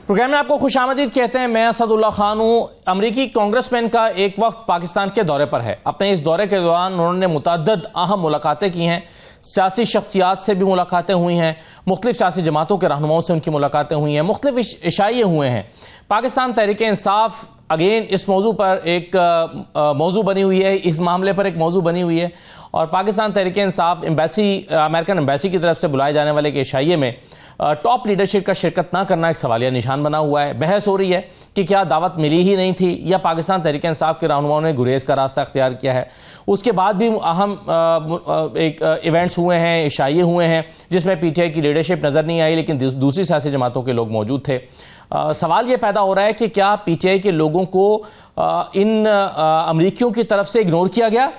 Programme में आपको खुशामदीद कहते हैं। मैं असदुल्ला खान हूँ। अमरीकी कांग्रेसमैन का एक वक्त पाकिस्तान के दौरे पर है। अपने इस दौरे के दौरान उन्होंने मुतअद्दिद अहम मुलाकातें की हैं। सियासी शख्सियात से भी मुलाकातें हुई हैं, मुख्तलिफ सियासी जमातों के रहनुमाओं से उनकी मुलाकातें हुई हैं, मुख्तलिफ इशारे हुए हैं। पाकिस्तान तहरीक इंसाफ अगेन इस मौजू पर एक मौजू बनी हुई है, इस मामले पर एक मौजू बनी हुई है। और Pakistan Tehreek Insaf embassy, American embassy की तरफ से बुलाए जाने वाले के इशारे में टॉप लीडरशिप का शिरकत ना करना एक सवालिया निशान बना हुआ है। बहस हो रही है कि क्या दावत मिली ही नहीं थी या पाकिस्तान तहरीक इंसाफ के रहनुमाओं ने गुरेज का रास्ता अख्तियार किया है। उसके बाद भी अहम एक इवेंट्स हुए हैं, इशारे हुए हैं जिसमें पीटीआई की लीडरशिप नज़र नहीं आई, लेकिन दूसरी सियासी जमातों के लोग मौजूद थे। सवाल ये पैदा हो रहा है कि क्या पीटीआई के लोगों को इन अमरीकियों की तरफ से इग्नोर किया गया,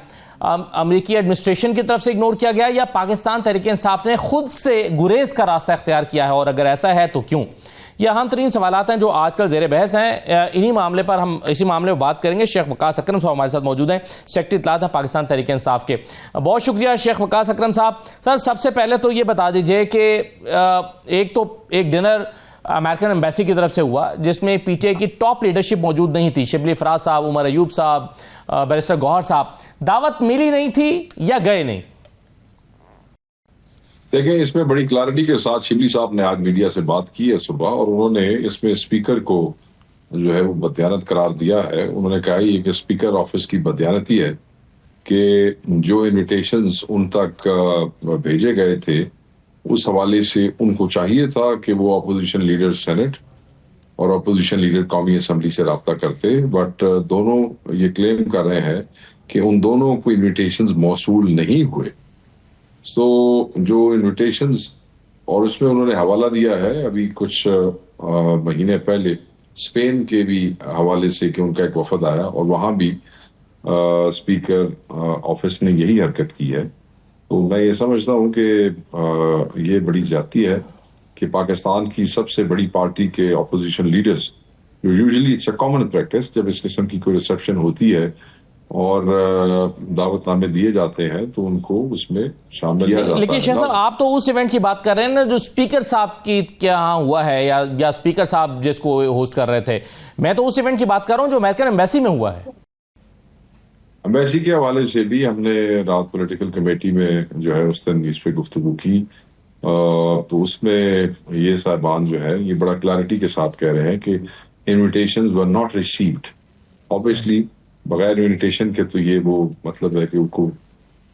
अमरीकी एडमिनिस्ट्रेशन की तरफ से इग्नोर किया गया, या पाकिस्तान तहरीक इंसाफ ने खुद से गुरेज का रास्ता इख्तियार किया है, और अगर ऐसा है तो क्यों? ये अहम तरीन सवालात हैं जो आजकल जेर बहस हैं। इन्हीं मामले पर हम इसी मामले में बात करेंगे। शेख वकास अकरम साहब हमारे साथ मौजूद हैं, सेक्रेटरी इत्तलात हैं पाकिस्तान तहरीक इंसाफ के। बहुत शुक्रिया शेख वकास अकरम साहब। सर, सबसे पहले तो ये बता दीजिए कि एक डिनर अमेरिकन एम्बेसी की तरफ से हुआ जिसमें पीटीआई की टॉप लीडरशिप मौजूद नहीं थी, शिबली फराज साहब, उमर अयूब साहब, बैरिस्टर गौहर साहब। दावत मिली नहीं थी या गए नहीं? देखें, इसमें बड़ी क्लैरिटी के साथ शिबली साहब ने आज मीडिया से बात की है सुबह, और उन्होंने इसमें स्पीकर को जो है वो बदयानत करार दिया है। उन्होंने कहा ये कि स्पीकर ऑफिस की बदयानती है कि जो इन्विटेशंस उन तक भेजे गए थे उस हवाले से उनको चाहिए था कि वो अपोजिशन लीडर सेनेट और अपोजिशन लीडर कौमी असम्बली से रब्ता करते, बट दोनों ये क्लेम कर रहे हैं कि उन दोनों को इन्विटेशंस मौसूल नहीं हुए। सो जो इन्विटेशंस, और उसमें उन्होंने हवाला दिया है अभी कुछ महीने पहले स्पेन के भी हवाले से कि उनका एक वफद आया और वहां भी स्पीकर ऑफिस ने यही हरकत की है। तो मैं ये समझता हूँ कि ये बड़ी ज्यादती है कि पाकिस्तान की सबसे बड़ी पार्टी के ऑपोजिशन लीडर्स, जो usually it's a common practice जब इस किस्म की कोई रिसेप्शन होती है और दावतनामे दिए जाते हैं तो उनको उसमें शामिल किया जाता है। लेकिन शेख साहब, आप तो उस इवेंट की बात कर रहे हैं ना जो स्पीकर साहब की क्या हुआ है, या स्पीकर साहब जिसको होस्ट कर रहे थे। मैं तो उस इवेंट की बात कर रहा हूँ जो अमेरिकन एम्बेसी में हुआ है। एम्बेसी के हवाले से भी हमने रात पॉलिटिकल कमेटी में जो है उस दिन इस पे गुफ्तगू की, तो उसमें ये साहिबान जो है ये बड़ा क्लैरिटी के साथ कह रहे हैं कि invitations were not received. Obviously बगैर इन्विटेशन के तो ये वो मतलब है कि उनको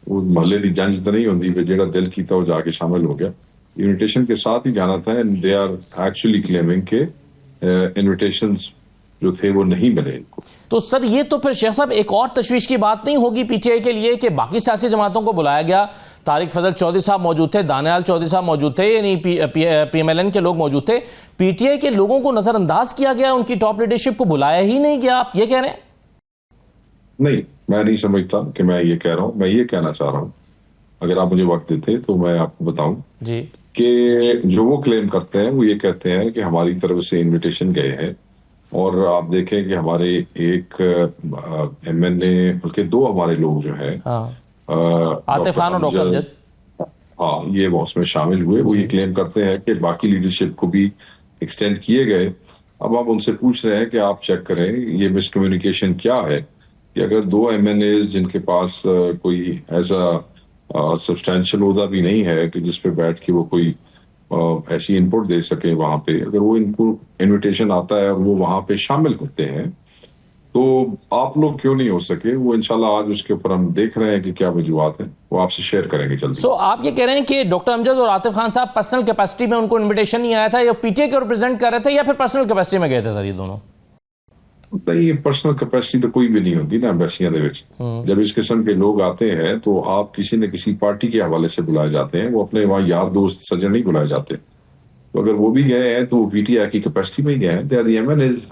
वो महल्ले की जंज तो नहीं होती, जेड़ा दिल कीता वो जाके शामिल हो गया। इन्विटेशन के साथ ही जाना था, and they are actually claiming के इन्विटेशंस जो थे वो नहीं मिले इनको। तो सर, ये तो फिर शेख साहब एक और तशवीश की बात नहीं होगी पीटीआई के लिए कि बाकी सियासी जमातों को बुलाया गया, तारिक फजल चौधरी साहब मौजूद थे, दानियाल चौधरी साहब मौजूद थे, यानी पीएमएलएन के लोग मौजूद थे, पीटीआई के लोगों को नजरअंदाज किया गया, उनकी टॉप लीडरशिप को बुलाया ही नहीं गया, आप ये कह रहे हैं? नहीं, मैं नहीं समझता कि मैं ये कह रहा हूं। मैं ये कहना चाह रहा हूं, अगर आप मुझे वक्त देते तो मैं आपको बताऊं जी कि जो वो क्लेम करते हैं वो ये कहते हैं कि हमारी तरफ से इन्विटेशन गए हैं, और आप देखें कि हमारे एक एमएनए बल्कि दो हमारे लोग जो है आतिफ खान और डॉक्टर अमजद, हाँ, ये उसमें शामिल हुए। वो ये क्लेम करते हैं कि बाकी लीडरशिप को भी एक्सटेंड किए गए। अब आप उनसे पूछ रहे हैं कि आप चेक करें ये मिसकम्युनिकेशन क्या है कि अगर दो एमएनए जिनके पास कोई ऐसा सब्सटैंशियल ओहदा भी नहीं है कि जिसपे बैठ के वो कोई ऐसी इनपुट दे सके वहां पे, अगर वो इनको इनविटेशन आता है और वो वहां पे शामिल होते हैं तो आप लोग क्यों नहीं हो सके? वो इंशाल्लाह आज उसके ऊपर हम देख रहे हैं कि क्या वजूहत है, वो आपसे शेयर करेंगे जल्दी। सो आप ये कह रहे हैं कि डॉक्टर अमजद और आतिफ खान साहब पर्सनल कैपेसिटी में उनको इन्विटेशन नहीं आया था, या पीटीआई को रिप्रेजेंट कर रहे थे, या फिर पर्सनल कैपेसिटी में गए थे? सर, ये दोनों नहीं, पर्सनल कैपेसिटी तो कोई भी नहीं होती ना एम्बेसियां दे विच। जब इस किस्म के लोग आते हैं तो आप किसी न किसी पार्टी के हवाले से बुलाए जाते हैं, वो अपने वहां यार दोस्त सज्जन नहीं बुलाए जाते। तो अगर वो भी गए हैं तो वो पीटीआई की कैपेसिटी में ही गए हैं।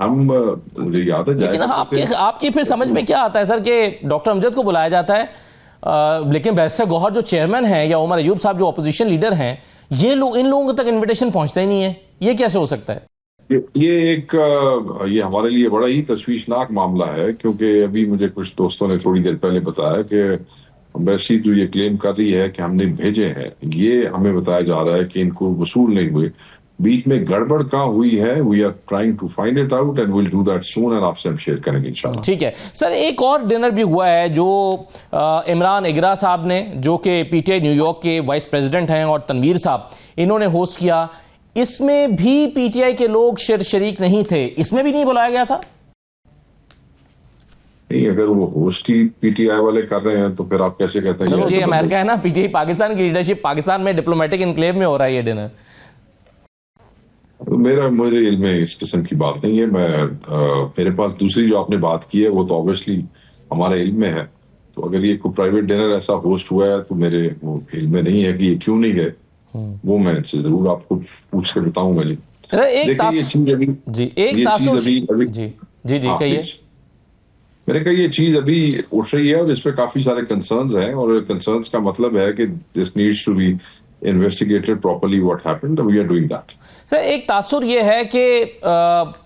हम मुझे याद है, लेकिन आपकी फिर समझ में क्या आता है सर कि डॉक्टर अमजद को बुलाया जाता है, लेकिन बैरिस्टर गौहर जो चेयरमैन है या उमर अयूब साहब जो अपोजिशन लीडर हैं, ये लोग, इन लोगों तक इन्विटेशन पहुंचता ही नहीं है? ये कैसे हो सकता है? ये हमारे लिए बड़ा ही तशवीशनाक मामला है, क्योंकि अभी मुझे कुछ दोस्तों ने थोड़ी देर पहले बताया कि एम्बेसी जो ये क्लेम कर रही है कि हमने भेजे हैं, ये हमें बताया जा रहा है कि इनको वसूल नहीं हुए। बीच में गड़बड़ कहाँ हुई है, we are trying to find it out and will do that soon and आपसे हम शेयर करेंगे इंशाल्लाह। ठीक है सर, एक और डिनर भी हुआ है जो इमरान इगरा साहब ने, जो कि पीटीआई न्यूयॉर्क के वाइस प्रेसिडेंट हैं, और तनवीर साहब, इन्होंने होस्ट किया। इसमें भी पीटीआई के लोग शरीक नहीं थे, इसमें भी नहीं बुलाया गया था? नहीं, अगर वो होस्ट ही पीटीआई वाले कर रहे हैं तो फिर आप कैसे कहते हैं? ये अमेरिका है ना, पीटीआई पाकिस्तान की लीडरशिप, पाकिस्तान में डिप्लोमेटिक इनक्लेव में हो रहा है ये डिनर। तो मुझे इल्म में इस किस्म की बात नहीं है। मेरे पास दूसरी जो आपने बात की है वो तो ऑब्वियसली हमारे इल्म में है। तो अगर ये कोई प्राइवेट डिनर ऐसा होस्ट हुआ है तो मेरे वो इल्म में नहीं है कि ये क्यों नहीं गए, वो मैं इनसे जरूर आपको पूछ के बताऊंगा जी। देखिए ये चीज अभी जी कहिए। मैंने कहा ये चीज अभी उठ रही है और इस पे काफी सारे कंसर्न्स हैं, और कंसर्न्स का मतलब है कि this needs to be investigated properly what happened, we are doing that. Sir, एक तासुर यह है कि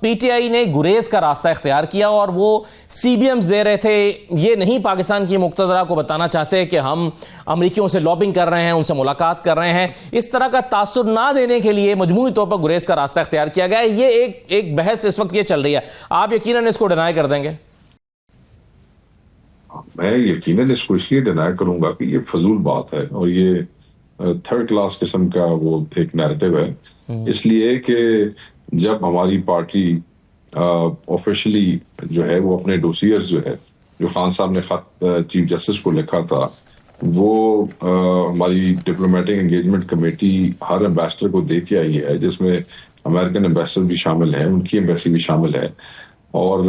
पीटीआई ने गुरेज का रास्ता इख्तियार किया और वो सीबीएम्स दे रहे थे। ये नहीं पाकिस्तान की मुक्तदरा को बताना चाहते कि हम अमरीकियों से लॉबिंग कर रहे हैं, उनसे मुलाकात कर रहे हैं। इस तरह का तासुर ना देने के लिए मजमूई तौर पर गुरेज का रास्ता इख्तियार किया गया है। ये एक बहस इस वक्त ये चल रही है, आप यकीनन इसको डिनाई कर देंगे? मैं यकीनन इसको इसलिए डिनाई करूंगा कि ये फजूल बात है और ये थर्ड क्लास किस्म का वो एक नैरेटिव है। इसलिए कि जब हमारी पार्टी ऑफिशियली जो है वो अपने डोसियर्स जो है, जो खान साहब ने खत चीफ जस्टिस को लिखा था, वो हमारी डिप्लोमेटिक एंगेजमेंट कमेटी हर एम्बेसडर को दे के आई है, जिसमें अमेरिकन एम्बेसडर भी शामिल है, उनकी एम्बेसी भी शामिल है, और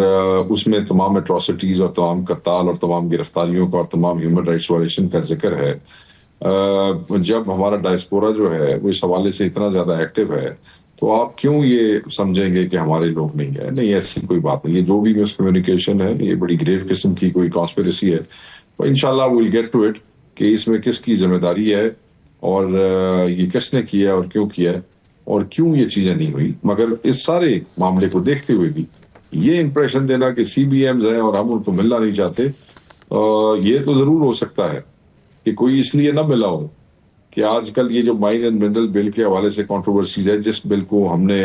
उसमें तमाम एट्रोसिटीज और तमाम कत्ताल और तमाम गिरफ्तारियों का और तमाम ह्यूमन राइट्स वायलेशन का जिक्र है। जब हमारा डायस्पोरा जो है वो इस हवाले से इतना ज्यादा एक्टिव है, तो आप क्यों ये समझेंगे कि हमारे लोग नहीं है? नहीं, ऐसी कोई बात नहीं है। जो भी मिसकम्युनिकेशन है ये बड़ी ग्रेव किस्म की कोई कॉन्स्पिरेसी है, तो इंशाल्लाह विल गेट टू इट कि इसमें किसकी जिम्मेदारी है और ये किसने किया और क्यों किया और क्यों ये चीजें नहीं हुई। मगर इस सारे मामले को देखते हुए भी ये इंप्रेशन देना कि सीबीएम्स हैं और हम उनको मिलना नहीं चाहते, ये तो जरूर हो सकता है कि कोई इसलिए ना मिला हो कि आजकल ये जो माइन एंड मिनरल बिल के हवाले से कंट्रोवर्सीज है, जिस बिल को हमने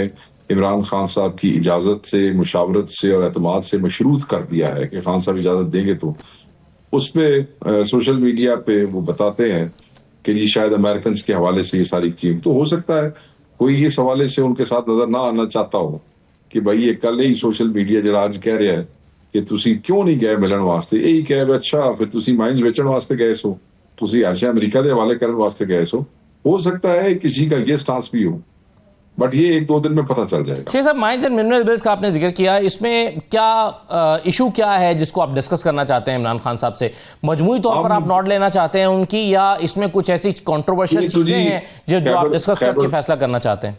इमरान खान साहब की इजाजत से, मुशावरत से और एतमाद से मशरूत कर दिया है कि खान साहब इजाजत देंगे, तो उस पे सोशल मीडिया पे वो बताते हैं कि जी शायद अमेरिकन के हवाले से ये सारी चीज, तो हो सकता है कोई इस हवाले से उनके साथ नजर ना आना चाहता हो कि भाई ये कल ही सोशल मीडिया जरा आज कह रहा है कि तुसी क्यों नहीं गए मिलन वास्ते, यही कह अच्छा फिर तुसी माइंस बेचण वास्ते गए सो, तुसी ऐसे अमेरिका के हवाले करने वास्ते गए सो। हो सकता है किसी का ये स्टांस भी हो, बट ये 1-2 दिन में पता चल जाएगा। शेख साहब, माइंस एंड मिनरल बिल्स का आपने जिक्र किया, इसमें क्या इशू क्या है जिसको आप डिस्कस करना चाहते हैं इमरान खान साहब से? मजमूई तौर पर आप नोट लेना चाहते हैं उनकी, या इसमें कुछ ऐसी कंट्रोवर्शियल चीजें हैं जो आप डिस्कस करके फैसला करना चाहते हैं?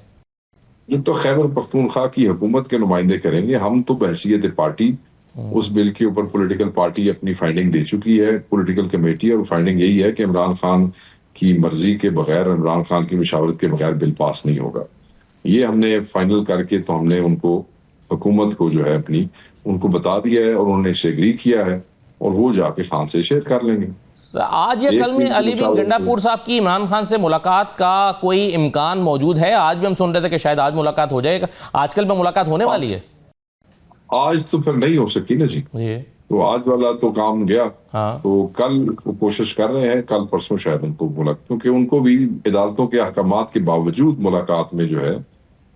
ये तो खैबर पख्तूनख्वा की हुकूमत के नुमाइंदे करेंगे। हम तो बहसीयत पार्टी उस बिल के ऊपर पॉलिटिकल पार्टी अपनी फाइंडिंग दे चुकी है, पॉलिटिकल कमेटी, और फाइंडिंग यही है कि इमरान खान की मर्जी के बगैर, इमरान खान की मुशावरत के बगैर बिल पास नहीं होगा। ये हमने फाइनल करके तो हमने उनको, हुकूमत को जो है अपनी, उनको बता दिया है और उन्होंने इसे एग्री किया है और वो जाके खान से शेयर कर लेंगे। आज या कल में अली बिन गंडापुर साहब की इमरान खान से मुलाकात का कोई इम्कान मौजूद है? आज भी हम सुन रहे थे कि शायद आज मुलाकात हो जाएगा, आजकल में मुलाकात होने वाली है। आज तो फिर नहीं हो सकी ना जी, तो आज वाला तो काम गया। हाँ। तो कल वो कोशिश कर रहे हैं, कल परसों शायद उनको मुलाकात, क्योंकि उनको भी अदालतों के अहकामात के बावजूद मुलाकात में जो है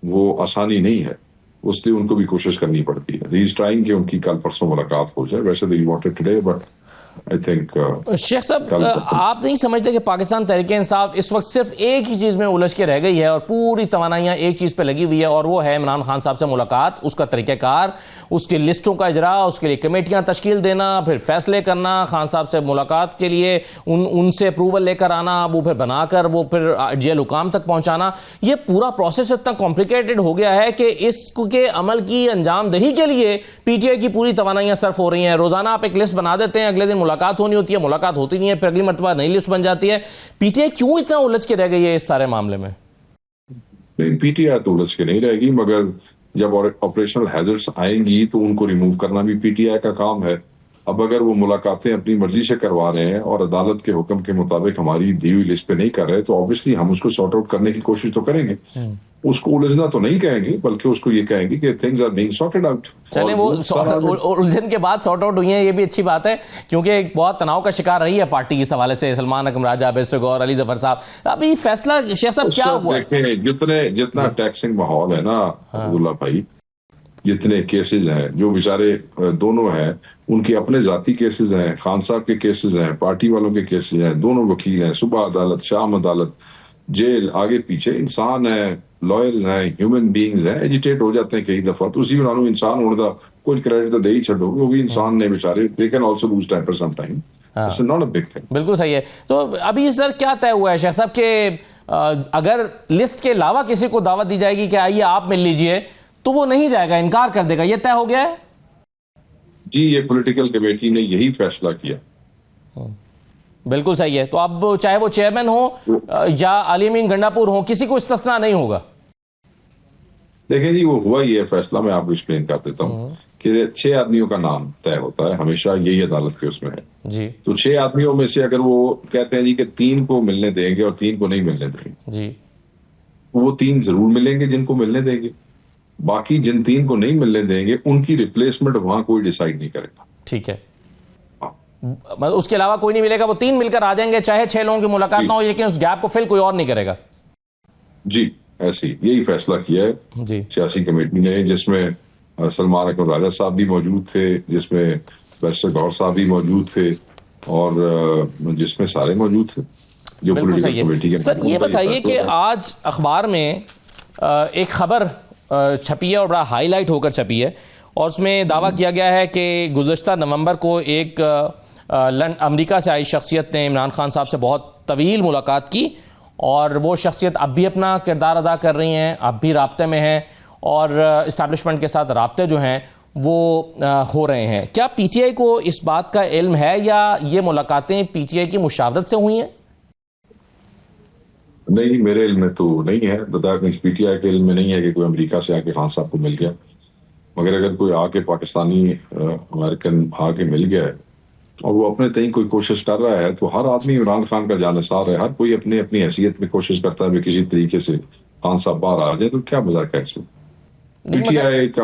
वो आसानी नहीं है, उसलिए उनको भी कोशिश करनी पड़ती है। ही इज ट्राइंग कि उनकी कल परसों मुलाकात हो जाए। वैसे ही wanted today, but I think Sheikh साहब, आप नहीं समझते कि पाकिस्तान तहरीक इंसाफ इस वक्त सिर्फ एक ही चीज में उलझ के रह गई है और पूरी तवानाइयां एक चीज पे लगी हुई है, और वो है इमरान खान साहब से मुलाकात, उसका तरीक़ाकार, उसकी लिस्टों का इजरा, उसके लिए कमेटियां तश्कील देना, फिर फैसले करना, खान साहब से मुलाकात के लिए उनसे अप्रूवल लेकर आना, वो फिर बनाकर वो फिर जेल हुकाम तक पहुंचाना। ये पूरा प्रोसेस इतना कॉम्प्लिकेटेड हो गया है कि इसके अमल की अंजामदही के लिए पीटीआई की पूरी तवानाइयां सर्फ हो रही हैं। रोजाना आप एक लिस्ट बना देते हैं, अगले दिन मुलाकात होनी होती है, मुलाकात होती नहीं है, फिर अगली मर्तबा नई लिस्ट बन जाती है। पीटीआई क्यों इतना उलझ के रह गई है इस सारे मामले में? नहीं, पीटीआई तो उलझ के नहीं रहेगी, मगर जब ऑपरेशनल हैजर्ड्स आएंगी तो उनको रिमूव करना भी पीटीआई का काम है। अब अगर वो मुलाकातें अपनी मर्जी से करवा रहे हैं और अदालत के हुक्म के मुताबिक हमारी दी हुई लिस्ट पे नहीं कर रहे, तो ऑब्वियसली हम उसको सॉर्ट आउट करने की कोशिश तो करेंगे। उसको उलझना तो नहीं कहेंगे, बल्कि उसको ये कहेंगे कि things are being sorted out. चले वो उलझन के बाद सॉर्ट आउट हुई है, ये भी अच्छी बात है, क्योंकि एक बहुत तनाव का शिकार रही है पार्टी इस हवाले से। सलमान अकरम राजा, बैरिस्टर गौहर, अली जफर साहब, अभी फैसला शेख साहब क्या हुआ? जितना टैक्सिंग माहौल है ना अब्दुल्ला भाई, जितने केसेस हैं, जो बेचारे दोनों हैं, उनके अपने जाती केसेस हैं, खान साहब के केसेस हैं, पार्टी वालों के केसेस हैं, दोनों वकील हैं, सुबह अदालत शाम अदालत, जेल आगे पीछे, इंसान है, लॉयर्स हैं, ह्यूमन बीइंग्स हैं, एजिटेट हो जाते हैं कई दफा। तो उसी उन्होंने इंसान होने का कुछ क्रेडिट तो दे ही छोड़ोगे, वो भी इंसान ने बेचारे, they can also lose temper some time, it's not a big thing. बिल्कुल सही है। तो अभी सर क्या तय हुआ है शेख साहब के, अगर लिस्ट के अलावा किसी को दावत दी जाएगी कि आइए आप मिल लीजिए, तो वो नहीं जाएगा, इनकार कर देगा, ये तय हो गया है? जी, ये पॉलिटिकल कमेटी ने यही फैसला किया। बिल्कुल सही है। तो अब चाहे वो चेयरमैन हो या अली अमीन गंडापुर हो, किसी को इस्तिस्ना नहीं होगा। देखें जी, वो हुआ ही है फैसला, मैं आपको एक्सप्लेन कर देता हूँ कि 6 आदमियों का नाम तय होता है हमेशा, यही अदालत के उसमें है जी। तो 6 आदमियों में से अगर वो कहते हैं जी कि 3 को मिलने देंगे और 3 को नहीं मिलने देंगे जी, वो 3 जरूर मिलेंगे जिनको मिलने देंगे। बाकी जिन 3 को नहीं मिलने देंगे उनकी रिप्लेसमेंट वहां कोई डिसाइड नहीं करेगा। ठीक है, मतलब उसके अलावा कोई नहीं मिलेगा, वो 3 मिलकर आ जाएंगे, चाहे 6 लोगों की मुलाकात ना हो, लेकिन उस गैप को फिल कोई और नहीं करेगा। जी, ऐसे यही फैसला किया है जी सियासी कमेटी ने, जिसमें सलमान अकरम राजा साहब भी मौजूद थे, जिसमें बैरिस्टर गौहर साहब भी मौजूद थे, और जिसमें सारे मौजूद थे जो पॉलिटिकल कमेटी के। सर ये बताइए कि आज अखबार में एक खबर छपी है और बड़ा हाईलाइट होकर छपी है, और उसमें दावा किया गया है कि गुज़श्ता नवंबर को एक अमेरिका से आई शख्सियत ने इमरान खान साहब से बहुत तवील मुलाकात की, और वो शख्सियत अब भी अपना किरदार अदा कर रही हैं, अब भी राब्ते में हैं, और इस्टेब्लिशमेंट के साथ राब्ते जो हैं वो हो रहे हैं। क्या पीटीआई को इस बात का इल्म है, या ये मुलाकातें पीटीआई की मुशावरत से हुई हैं? नहीं, मेरे इल्म में तो नहीं है, पीटीआई के इल्म में नहीं है कि कोई अमेरिका से आके खान साहब को मिल गया। मगर अगर कोई आके पाकिस्तानी अमेरिकन आके मिल गया है और वो अपने तय कोई कोशिश कर रहा है, तो हर आदमी इमरान खान का जानिसार है, हर कोई अपनी अपनी हैसियत में कोशिश करता है कि किसी तरीके से खान साहब बाहर आ जाए। तो क्या मजाक है इसमें? पीटीआई का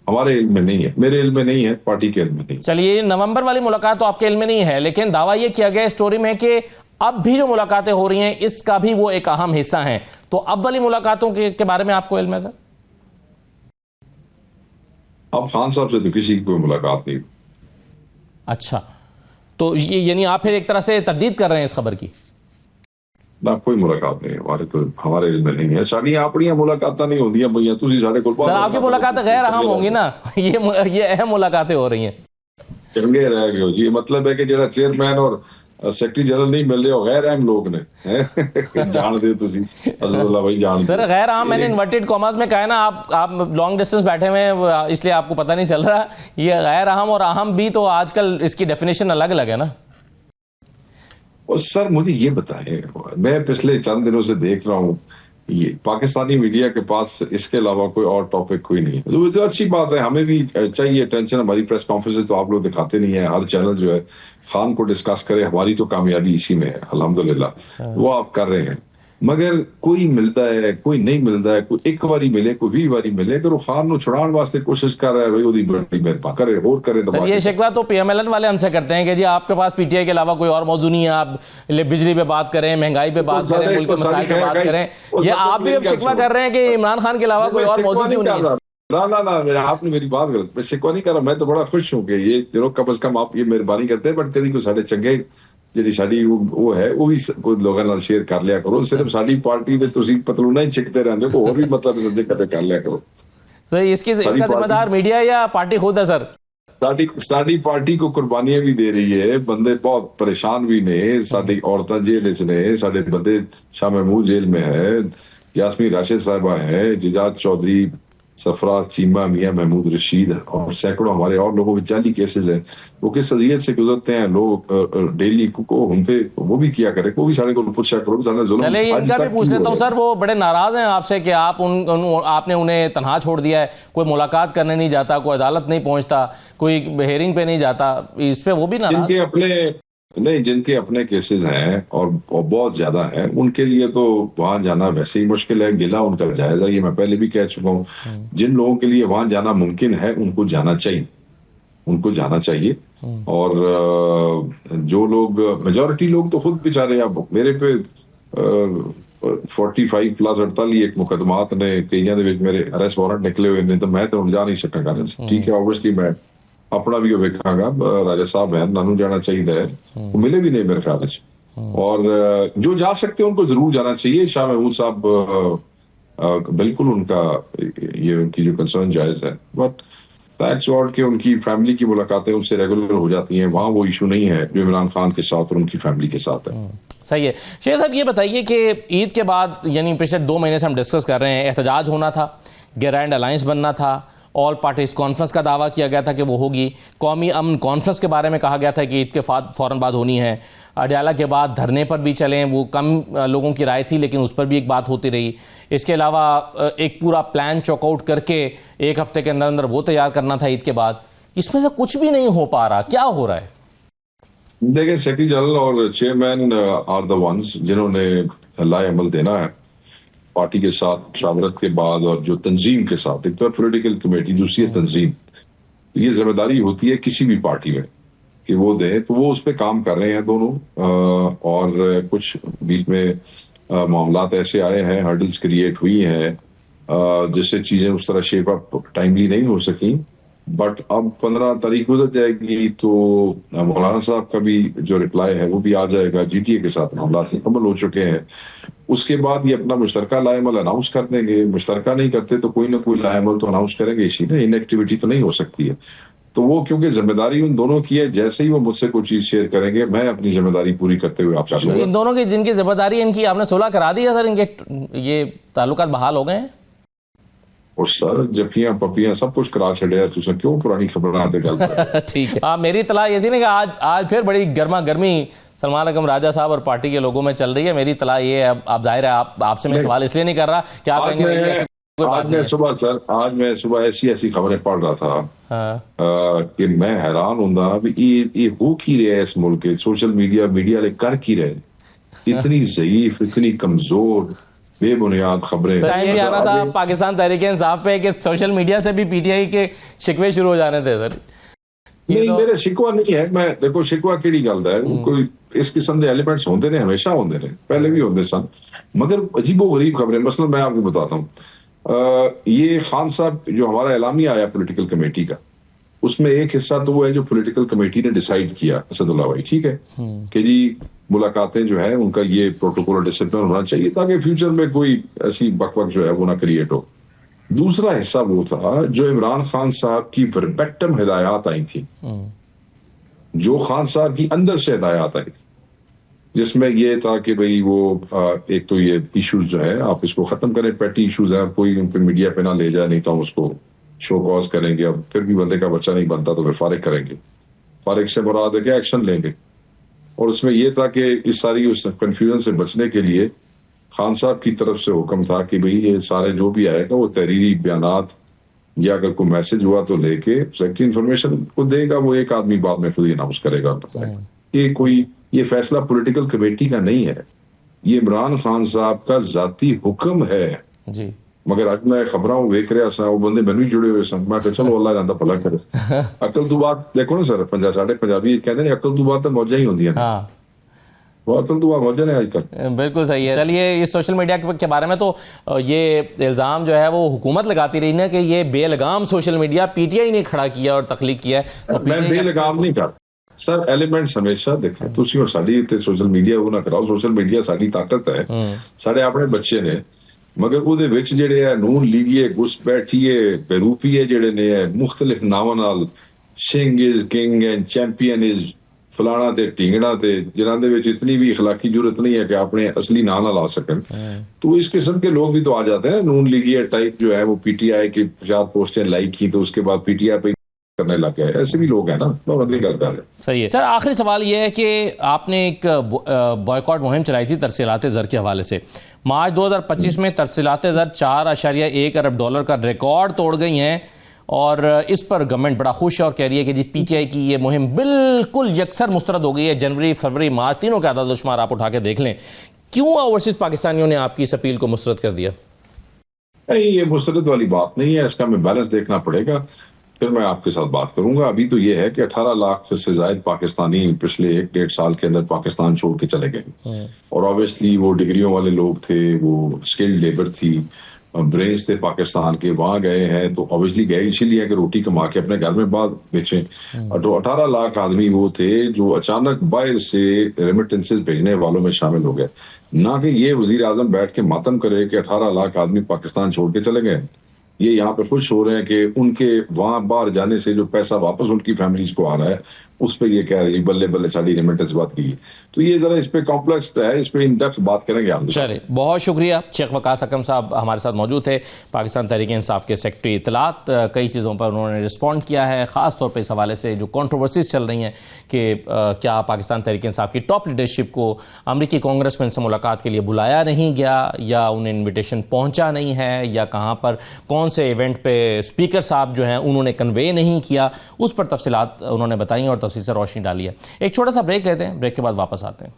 हमारे इल्म में नहीं है, मेरे इल्म में नहीं है, पार्टी के इल्म में नहीं। चलिए, नवंबर वाली मुलाकात तो आपके इल्म में नहीं है, लेकिन दावा यह किया गया स्टोरी में कि अब भी जो मुलाकातें हो रही हैं इसका भी वो एक अहम हिस्सा है। तो अब वाली मुलाकातों के बारे में आपको इल्म है सर? अब खान साहब से तो किसी की कोई मुलाकात नहीं। अच्छा, तो ये यानी आप फिर एक तरह से तर्दीद कर रहे हैं इस खबर की? ना, कोई मुलाकात नहीं है, हमारे इल्म में नहीं है। साड़ियां अपनी मुलाकात नहीं होती भैया, तुम साढ़े को सर आपकी मुलाकातें गैर अहम होंगी ना, ये अहम मुलाकातें हो रही हैं। चंगे रह गए जी, मतलब है कि जो चेयरमैन और सेक्रेटरी जनरल नहीं मिल रहे हो, गैर अहम लोग ने जान दे तुसी असदुल्ला भाई जान सर गैर अहम मैंने इन्वर्टेड कॉमर्स में कहा है ना, आप लॉन्ग डिस्टेंस बैठे हुए हैं इसलिए आपको पता नहीं चल रहा। ये गैर अहम और अहम भी तो आजकल इसकी डेफिनेशन अलग अलग है ना। और सर मुझे ये बताएं, मैं पिछले चंद दिनों से देख रहा हूँ ये पाकिस्तानी मीडिया के पास इसके अलावा कोई और टॉपिक कोई नहीं है। तो अच्छी बात है, हमें भी चाहिए टेंशन। हमारी प्रेस कॉन्फ्रेंस तो आप लोग दिखाते नहीं है, हर चैनल जो है खान को डिस्कस करे, हमारी तो कामयाबी इसी में है अल्हम्दुलिल्लाह, वो आप कर रहे हैं। मगर कोई मिलता है, कोई नहीं मिलता है, कोई एक बारी मिले, कोई 20 बारी मिले, अगर वो खान को छुड़ाने वास्ते कोशिश कर रहा है भाई, वो बड़ी मेहरबान करे और करे। सर ये शिकवा तो पीएमएलएन वाले हमसे करते हैं कि जी आपके पास पीटीआई के अलावा कोई और मौजू नहीं है, आप बिजली पे बात करें, महंगाई पे बात करें, मुल्क के मसाइल पे बात करें। ये आप भी अब शिकवा कर रहे हैं कि इमरान खान के अलावा कोई और मौजू क्यों नहीं है? ना, आपने मेरी बात गलत, मैं शिकवा नहीं कर रहा, मैं तो बड़ा खुश हूँ कि ये जो कम अज कम आप ये मेहरबानी करते हैं, बट कभी कोई साढ़े चंगे जी साड़ी वो है वो भी लोगों नाल शेयर कर लिया करो। सिर्फ साड़ी पार्टी में तुसी पतलूना ही छिकते रहते हो, और भी मतलब सज्जे कर लिया करो। तो इसका जिम्मेदार मीडिया या पार्टी खुद है सर? साड़ी पार्टी को कुर्बानियां भी दे रही है, बंदे बहुत परेशान भी ने, साड़ी औरतां जेल ने, साढ़े बंदे शाह महमूद जेल में है, यास्मीन राशिद साहिबा है, जिजात चौधरी सरफराज चीमा, मियां महमूद रशीद और सैकड़ों हमारे और लोगों में जाली केसेस हैं। वो किस अजियत से गुजरते हैं लोग डेली को हम पे, वो भी किया करे, वो भी सारे को पूछा करो, सारे जुल्म चलिए आज इनका भी तक पूछ क्यों लेता हो हूँ रहा है? सर, वो बड़े नाराज हैं आपसे कि आप आपने उन्हें तनहा छोड़ दिया है, कोई मुलाकात करने नहीं जाता, कोई अदालत नहीं पहुंचता, कोई हेयरिंग पे नहीं जाता, इस पे वो भी नाराज। जिनके अपने नहीं, जिनके अपने केसेस हैं और बहुत ज्यादा हैं, उनके लिए तो वहां जाना वैसे ही मुश्किल है। गिला उनका जायजा, ये मैं पहले भी कह चुका हूँ। जिन लोगों के लिए वहां जाना मुमकिन है उनको जाना चाहिए, उनको जाना चाहिए। और जो लोग, मेजोरिटी लोग तो खुद बेचारे, अब मेरे पे 45 प्लस 48 एक मुकदमात ने कई मेरे अरेस्ट वारंट निकले हुए ने, तो मैं तो जा नहीं सकांगा। ठीक है, ऑब्वियसली मैं अपना भी वेखांगा, राजा साहब है नानू जाना चाहिए, वो मिले भी नहीं मेरे ख्याल से। और जो जा सकते हैं उनको जरूर जाना चाहिए। शाह महमूद साहब बिल्कुल उनका ये उनकी जो कंसर्न जायज है, बट थैंक्स गॉड के उनकी फैमिली की मुलाकातें उनसे रेगुलर हो जाती हैं। वहां वो इशू नहीं है जो इमरान खान के साथ और उनकी फैमिली के साथ है। सही है। शेख साहब ये बताइए कि ईद के बाद, यानी पिछले 2 महीने से हम डिस्कस कर रहे हैं, एहतजाज होना था, ग्रैंड अलायंस बनना था, ऑल पार्टीज कॉन्फ्रेंस का दावा किया गया था कि वो होगी, कौमी अमन कॉन्फ्रेंस के बारे में कहा गया था कि ईद के फौरन बाद होनी है, अडयाला के बाद धरने पर भी चलें, वो कम लोगों की राय थी लेकिन उस पर भी एक बात होती रही। इसके अलावा एक पूरा प्लान चॉकआउट करके 1 हफ्ते के अंदर अंदर वो तैयार करना था ईद के बाद। इसमें से कुछ भी नहीं हो पा रहा, क्या हो रहा है? देखिए, सेक्रेटरी जनरल और चेयरमैन आर द वंस जिन्होंने लाए अमल देना है पार्टी के साथ शावरत के बाद, और जो तंजीम के साथ, एक तो पॉलिटिकल कमेटी, दूसरी है तंजीम। ये जिम्मेदारी होती है किसी भी पार्टी में कि वो दे, तो वो उस पर काम कर रहे हैं दोनों। और कुछ बीच में मामलात ऐसे आए हैं, हर्डल्स क्रिएट हुई हैं जिससे चीजें उस तरह शेप अप टाइमली नहीं हो सकी। बट अब 15 तारीख गुजर जाएगी तो मौलाना साहब का भी जो रिप्लाई है वो भी आ जाएगा। जीटीए के साथ मामला मुकम्मल हो चुके हैं। उसके बाद ये अपना मुश्तरका लाएमल अनाउंस कर देंगे। मुश्तरका नहीं करते तो कोई ना कोई लाएमल तो अनाउंस करेंगे इसी में, इनएक्टिविटी तो नहीं हो सकती है। तो वो क्योंकि जिम्मेदारी उन दोनों की है, जैसे ही वो मुझसे कोई चीज शेयर करेंगे मैं अपनी जिम्मेदारी पूरी करते हुए आपसे इन दोनों की जिनकी जिम्मेदारी इनकी, आपने सुलह करा दी है सर? इनके ये ताल्लुकात बहाल हो गए हैं? और सर जफियां पपियां सब कुछ करा छड़े, तुझे क्यों पुरानी खबर आते गल ठीक है। मेरी इतला ये थी ना कि आज फिर बड़ी गर्मा गर्मी सलमान अकरम राजा साहब और पार्टी के लोगों में चल रही है। मेरी इतला ये है, आप जाहिर है आपसे मैं सवाल इसलिए नहीं कर रहा कि आप कहेंगे आज मैं सुबह ऐसी खबरें पढ़ रहा था कि मैं हैरान होंदा भी ये हो की रहे इस मुल्क के सोशल मीडिया ले कर की रहे, इतनी ज़ईफ, इतनी कमजोर बेबुनियाद खबरें। टाइम भी आना था पाकिस्तान तहरीक-ए-इंसाफ पे कि सोशल मीडिया से भी पीटीआई के शिकवे शुरू हो जाने थे सर। नहीं, मेरे शिकवा नहीं है। मैं देखो शिकवा केड़ी गल है, कोई इस किस्म के एलिमेंट्स होंगे ने, हमेशा होंगे ने, पहले भी होंगे सन, मगर अजीबो गरीब खबरें। मसलन मैं आपको बताता हूँ, ये खान साहब जो हमारा एलामिया आया पॉलिटिकल कमेटी का, उसमें एक हिस्सा तो वो है जो पॉलिटिकल कमेटी ने डिसाइड किया, असदुल्ला भाई, ठीक है, कि जी मुलाकातें जो है उनका ये प्रोटोकॉल डिसिप्लिन होना चाहिए ताकि फ्यूचर में कोई ऐसी बकबक जो है वो ना क्रिएट हो। दूसरा हिस्सा वो था जो इमरान खान साहब की वर्बेटम हिदायत आई थी, जो खान साहब की अंदर से हिदायत आई थी, जिसमें ये था कि भाई वो एक तो ये इश्यूज जो है आप इसको खत्म करें, पेटी इश्यूज है, कोई उन पे मीडिया पे ना ले जाए, नहीं तो हम उसको शो कॉज करेंगे, अब फिर भी बंदे का बच्चा नहीं बनता तो फिर फारिग करेंगे, फारिग से मुराद है कि एक्शन लेंगे। और उसमें यह था कि इस सारी उस कंफ्यूजन से बचने के लिए खान साहब की तरफ से हुक्म था कि भाई ये सारे जो भी आएगा वो तहरीरी बयानात या अगर कोई मैसेज हुआ तो लेके सेक्रेटरी इंफॉर्मेशन को देगा, वो एक आदमी बाद में खुद ही अनाउंस करेगा और बताएगा। ये फैसला पॉलिटिकल कमेटी का नहीं है, ये इमरान खान साहब का जाती हुक्म है जी। मगर अज मैं खबरों वेख रहा सा, वो बंदे मैनू जुड़े हुए सन, मैं चलो अल्लाह जानदा भला करे। अकल तो बात देखो ना सर, साढ़े पंजाबी कहते हैं अकल तो बात तो मौजा ही होंदी है। हाँ। वो अकल तो मौजा ने आजकल। बिल्कुल सही है। चलिए इस सोशल मीडिया के बारे में तो ये इल्जाम जो है वो हुकूमत लगाती रही ना कि ये बेलगाम सोशल मीडिया पीटीआई ने खड़ा किया और तख्लीक किया है। तो मैं बेलगाम नहीं कर सर, एलिमेंट्स हमेशा देखें तुसी और साडी ते सोशल मीडिया वो ना कराओ, सोशल मीडिया साडी ताकत है, साडे अपने बच्चे ने, मगर ਉਹਦੇ ਵਿੱਚ ਜਿਹੜੇ ਹੈ ਨੂਨ ਲੀਗੀਏ ਘੁਸਪੈਠੀਏ ਬੇਰੂਪੀਏ ਜਿਹੜੇ ਨੇ ਮੁxtਲਿਫ ਨਾਵਾਂ ਨਾਲ Singh is king and champion is फलाना ते ढींगना ते जिन्हां दे विच इतनी भी इखलाकी जरूरत नहीं है कि अपने असली ना ना ला सकन। तो इस किस्म के लोग भी तो आ जाते हैं। नून लीगिया टाइप जो है वो पीटीआई की 50 पोस्टें लाइक की तो उसके बाद पीटीआई पे करने लग गए, ऐसे भी लोग हैं ना, तो अगली गल कर रहे हैं। सही है सर। आखिरी सवाल यह है कि आपने एक बॉयकॉट मुहिम चलाई थी तरसीलात ज़र के हवाले से। मार्च 2025 में तरसीलात ज़र 4.1 अरब डॉलर का रिकॉर्ड तोड़ गई हैं और इस पर गवर्नमेंट बड़ा खुश है और कह रही है कि जी पीटीआई की ये मुहिम बिल्कुल यकसर मुस्तरद हो गई है। जनवरी, फरवरी, मार्च तीनों के आदाद शुमार आप उठा के देख लें। क्यों ओवरसीज पाकिस्तानियों ने आपकी इस अपील को मुस्तरद कर दिया? नहीं, ये मुस्तरद वाली बात नहीं है, इसका हमें बैलेंस देखना पड़ेगा, फिर मैं आपके साथ बात करूंगा। अभी तो ये है कि 18 लाख से ज्यादा पाकिस्तानी पिछले 1-1.5 साल के अंदर पाकिस्तान छोड़ के चले गए और ऑब्वियसली वो डिग्रियों वाले लोग थे, वो स्किल्ड लेबर थी, ब्रेन्स थे पाकिस्तान के, वहां गए हैं तो ऑब्वियसली गए इसीलिए कि रोटी कमा के अपने घर में बाद बेचें। तो 18 लाख आदमी वो थे जो अचानक बाहर से रेमिटेंसेस भेजने वालों में शामिल हो गए। ना कि ये वजीर आजम बैठ के मातम करे कि 18 लाख आदमी पाकिस्तान छोड़ के चले गए। ये यहाँ पे खुश हो रहे हैं कि उनके वहां बाहर जाने से जो पैसा वापस उनकी फैमिलीज को आ रहा है उस पर ये कह रही है बल्ले बल्ले साड़ी रेमिटेंस बात की। तो ये जरा इस पे कॉम्प्लेक्स है, इस पे इन डेप्थ बात करेंगे आप। चलिए, बहुत शुक्रिया। शेख वकास अकरम साहब हमारे साथ मौजूद थे, पाकिस्तान तहरीक इंसाफ के सेक्रेटरी इत्तलात। कई चीज़ों पर उन्होंने रिस्पॉन्ड किया है, ख़ास तौर पर इस हवाले से जो कॉन्ट्रोवर्सीज चल रही हैं कि क्या पाकिस्तान तहरीक इंसाफ की टॉप लीडरशिप को अमरीकी कांग्रेसमैन से मुलाकात के लिए बुलाया नहीं गया या उन्हें इन्विटेशन पहुँचा नहीं है या कहाँ पर कौन से इवेंट पे स्पीकर साहब जो हैं उन्होंने कन्वे नहीं किया, उस पर तफसीलात उन्होंने बताई और तफसील से रोशनी डाली है। एक छोटा सा ब्रेक लेते हैं, ब्रेक के बाद वापस आते हैं।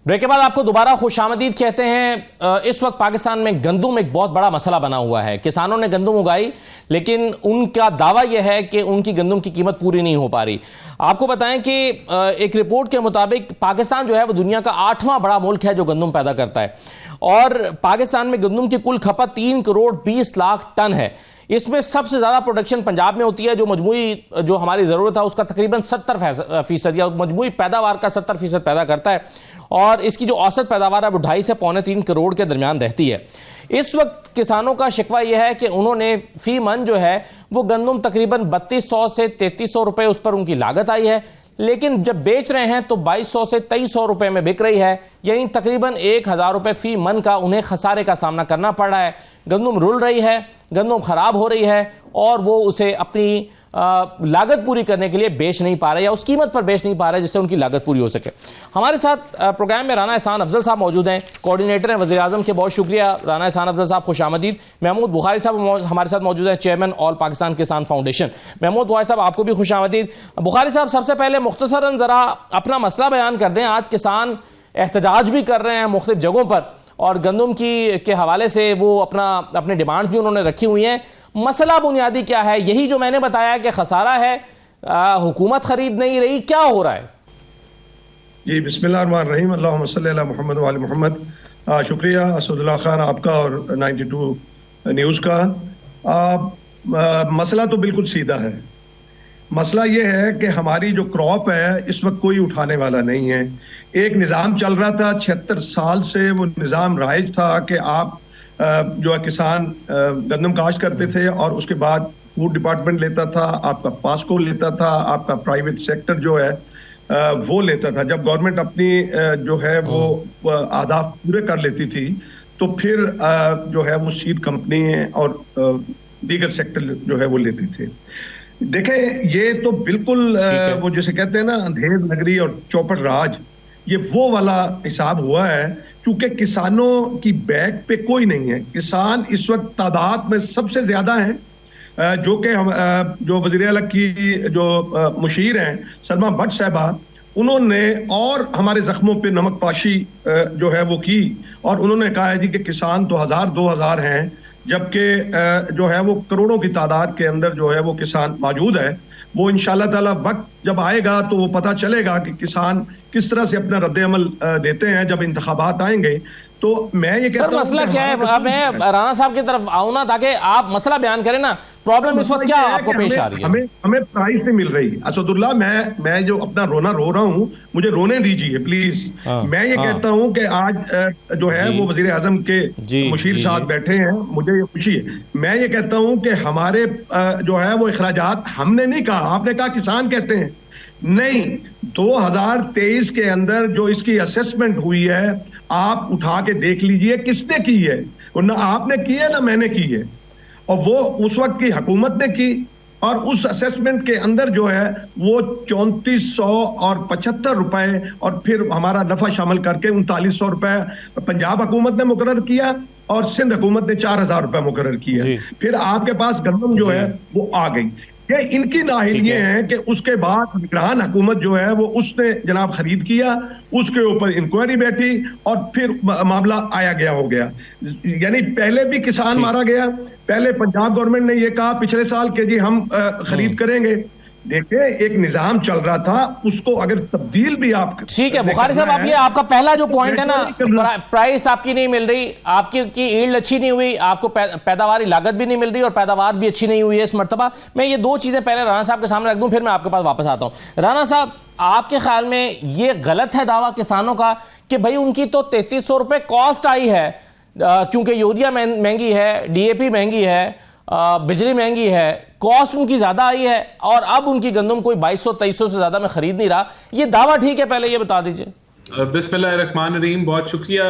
ब्रेक के बाद आपको दोबारा खुशामदीद कहते हैं। इस वक्त पाकिस्तान में गंदम एक बहुत बड़ा मसला बना हुआ है। किसानों ने गंदम उगाई लेकिन उनका दावा यह है कि उनकी गंदम की कीमत पूरी नहीं हो पा रही। आपको बताएं कि एक रिपोर्ट के मुताबिक पाकिस्तान जो है वो दुनिया का 8वां बड़ा मुल्क है जो गंदम पैदा करता है और पाकिस्तान में गंदम की कुल खपत 3 करोड़ 20 लाख टन है। इसमें सबसे ज़्यादा प्रोडक्शन पंजाब में होती है जो मजमूई जो हमारी ज़रूरत है उसका तकरीबन 70% या मजमूई पैदावार का 70% पैदा करता है और इसकी जो औसत पैदावार है वो 2.5 से 2.25 करोड़ के दरमियान रहती है। इस वक्त किसानों का शिकवा यह है कि उन्होंने फी मन जो है वो गंदम तकरीबन 3200 से 3300 रुपये उस पर उनकी लागत आई है, लेकिन जब बेच रहे हैं तो 2200 से 2300 रुपए में बिक रही है, यानी तकरीबन 1000 रुपए फी मन का उन्हें खसारे का सामना करना पड़ रहा है। गंदम रुल रही है, गंदम खराब हो रही है और वो उसे अपनी लागत पूरी करने के लिए बेच नहीं पा रहे या उस कीमत पर बेच नहीं पा रहे जिससे उनकी लागत पूरी हो सके। हमारे साथ प्रोग्राम में राना एहसान अफजल साहब मौजूद हैं, कोऑर्डिनेटर हैं वज़ीर आज़म के। बहुत शुक्रिया राना एहसान अफजल साहब, खुशामदीद। महमूद बुखारी साहब हमारे साथ मौजूद हैं, चेयरमैन ऑल पाकिस्तान किसान फाउंडेशन। महमूद बुखारी साहब आपको भी खुशामदीद। बुखारी साहब सबसे पहले मुख्तसरन ज़रा अपना मसला बयान कर दें। आज किसान एहतजाज भी कर रहे हैं मुख्तलिफ जगहों पर और गंदम की के हवाले से वो अपने डिमांड भी उन्होंने रखी हुई हैं। मसला बुनियादी क्या है? यही जो मैंने बताया कि खसारा है, हुकूमत खरीद नहीं रही, क्या हो रहा है? जी बिस्मिल्लाहिर्रहमानिर्रहीम, अल्लाहुम्मा सल्ली अला मुहम्मद व आले मुहम्मद। शुक्रिया असदुल्लाह खान आपका और 92 न्यूज़ का। मसला तो बिल्कुल सीधा है। मसला ये है कि हमारी जो क्रॉप है इस वक्त कोई उठाने वाला नहीं है। एक निज़ाम चल रहा था 76 साल से, वो निज़ाम राइज था कि आप जो है किसान गंदम काश्त करते थे और उसके बाद फूड डिपार्टमेंट लेता था, आपका पास्को लेता था, आपका प्राइवेट सेक्टर जो है वो लेता था। जब गवर्नमेंट अपनी जो है वो आदाफ पूरे कर लेती थी तो फिर जो है वो सीड कंपनी और दीगर सेक्टर जो है वो लेते थे। देखें, ये तो बिल्कुल वो जैसे कहते हैं ना अंधेर नगरी और चौपट राज, ये वो वाला हिसाब हुआ है। क्योंकि किसानों की बैक पे कोई नहीं है। किसान इस वक्त तादाद में सबसे ज्यादा हैं, जो कि हम जो वज़ीर आला की जो मुशीर हैं सलमा भट्ट साहबा, उन्होंने और हमारे जख्मों पे नमक पाशी जो है वो की और उन्होंने कहा है जी कि किसान तो 1000-2000 हैं, जबकि जो है वो करोड़ों की तादाद के अंदर जो है वो किसान मौजूद है। वो इंशाअल्लाह ताला वक्त जब आएगा तो वो पता चलेगा कि किसान किस तरह से अपना रद्द अमल देते हैं। जब इंतखाबात आएंगे तो मैं ये कहता सर हूं मसला कि क्या है? हमारा अब मैं राणा साहब की तरफ आऊं ना, ताकि आप मसला बयान करें ना। प्रॉब्लम इस वक्त क्या आपको पेश आ रही है? हमें प्राइस नहीं मिल रही। असदुल्ला, मैं जो अपना रोना रो रहा हूं, मुझे रोने दीजिए प्लीज। मैं ये कहता हूं कि आज जो है वो वजीर आजम के मुशीर साहब बैठे हैं, मुझे ये खुशी है। मैं ये कहता हूं कि हमारे जो है वो अखराजात, हमने नहीं कहा, आपने कहा किसान कहते हैं, नहीं, 2023 के अंदर जो इसकी असेसमेंट हुई है, आप उठा के देख लीजिए किसने की है। ना आपने की है ना मैंने की है, और वो उस वक्त की हुकूमत ने की। और उस असेसमेंट के अंदर जो है वो 3475 रुपए, और फिर हमारा नफा शामिल करके 3900 रुपए पंजाब हुकूमत ने मुकर्रर किया, और सिंध हुकूमत ने 4000 रुपए मुकर्रर किया। फिर आपके पास गंदम जो है वो आ गई। ये इनकी नाअहलियत है कि उसके बाद निगरान हुकूमत जो है वो उसने जनाब खरीद किया, उसके ऊपर इंक्वायरी बैठी, और फिर मामला आया गया हो गया। यानी पहले भी किसान मारा गया, पहले पंजाब गवर्नमेंट ने ये कहा पिछले साल के जी हम खरीद करेंगे। देखिए, एक निजाम चल रहा था, उसको अगर तब्दील भी आप ठीक है बुखारी साहब, आप ये आपका पहला जो पॉइंट है ना, प्राइस आपकी नहीं मिल रही, आपकी ईल्ड अच्छी नहीं हुई, आपको पैदावारी लागत भी नहीं मिल रही और पैदावार भी अच्छी नहीं हुई है इस मर्तबा। मैं ये दो चीजें पहले राणा साहब के सामने रख दूं, फिर मैं आपके पास वापस आता हूं। राणा साहब, आपके ख्याल में ये गलत है दावा किसानों का कि भाई उनकी तो 3300 रुपए कॉस्ट आई है, क्योंकि यूरिया महंगी है, डीएपी महंगी है, बिजली महंगी है, कॉस्ट उनकी ज्यादा आई है, और अब उनकी गंदम कोई 2200-2300 से ज्यादा में खरीद नहीं रहा। ये दावा ठीक है? पहले ये बता दीजिए। बिस्मिल्लाहिर्रहमानिर्रहीम। बहुत शुक्रिया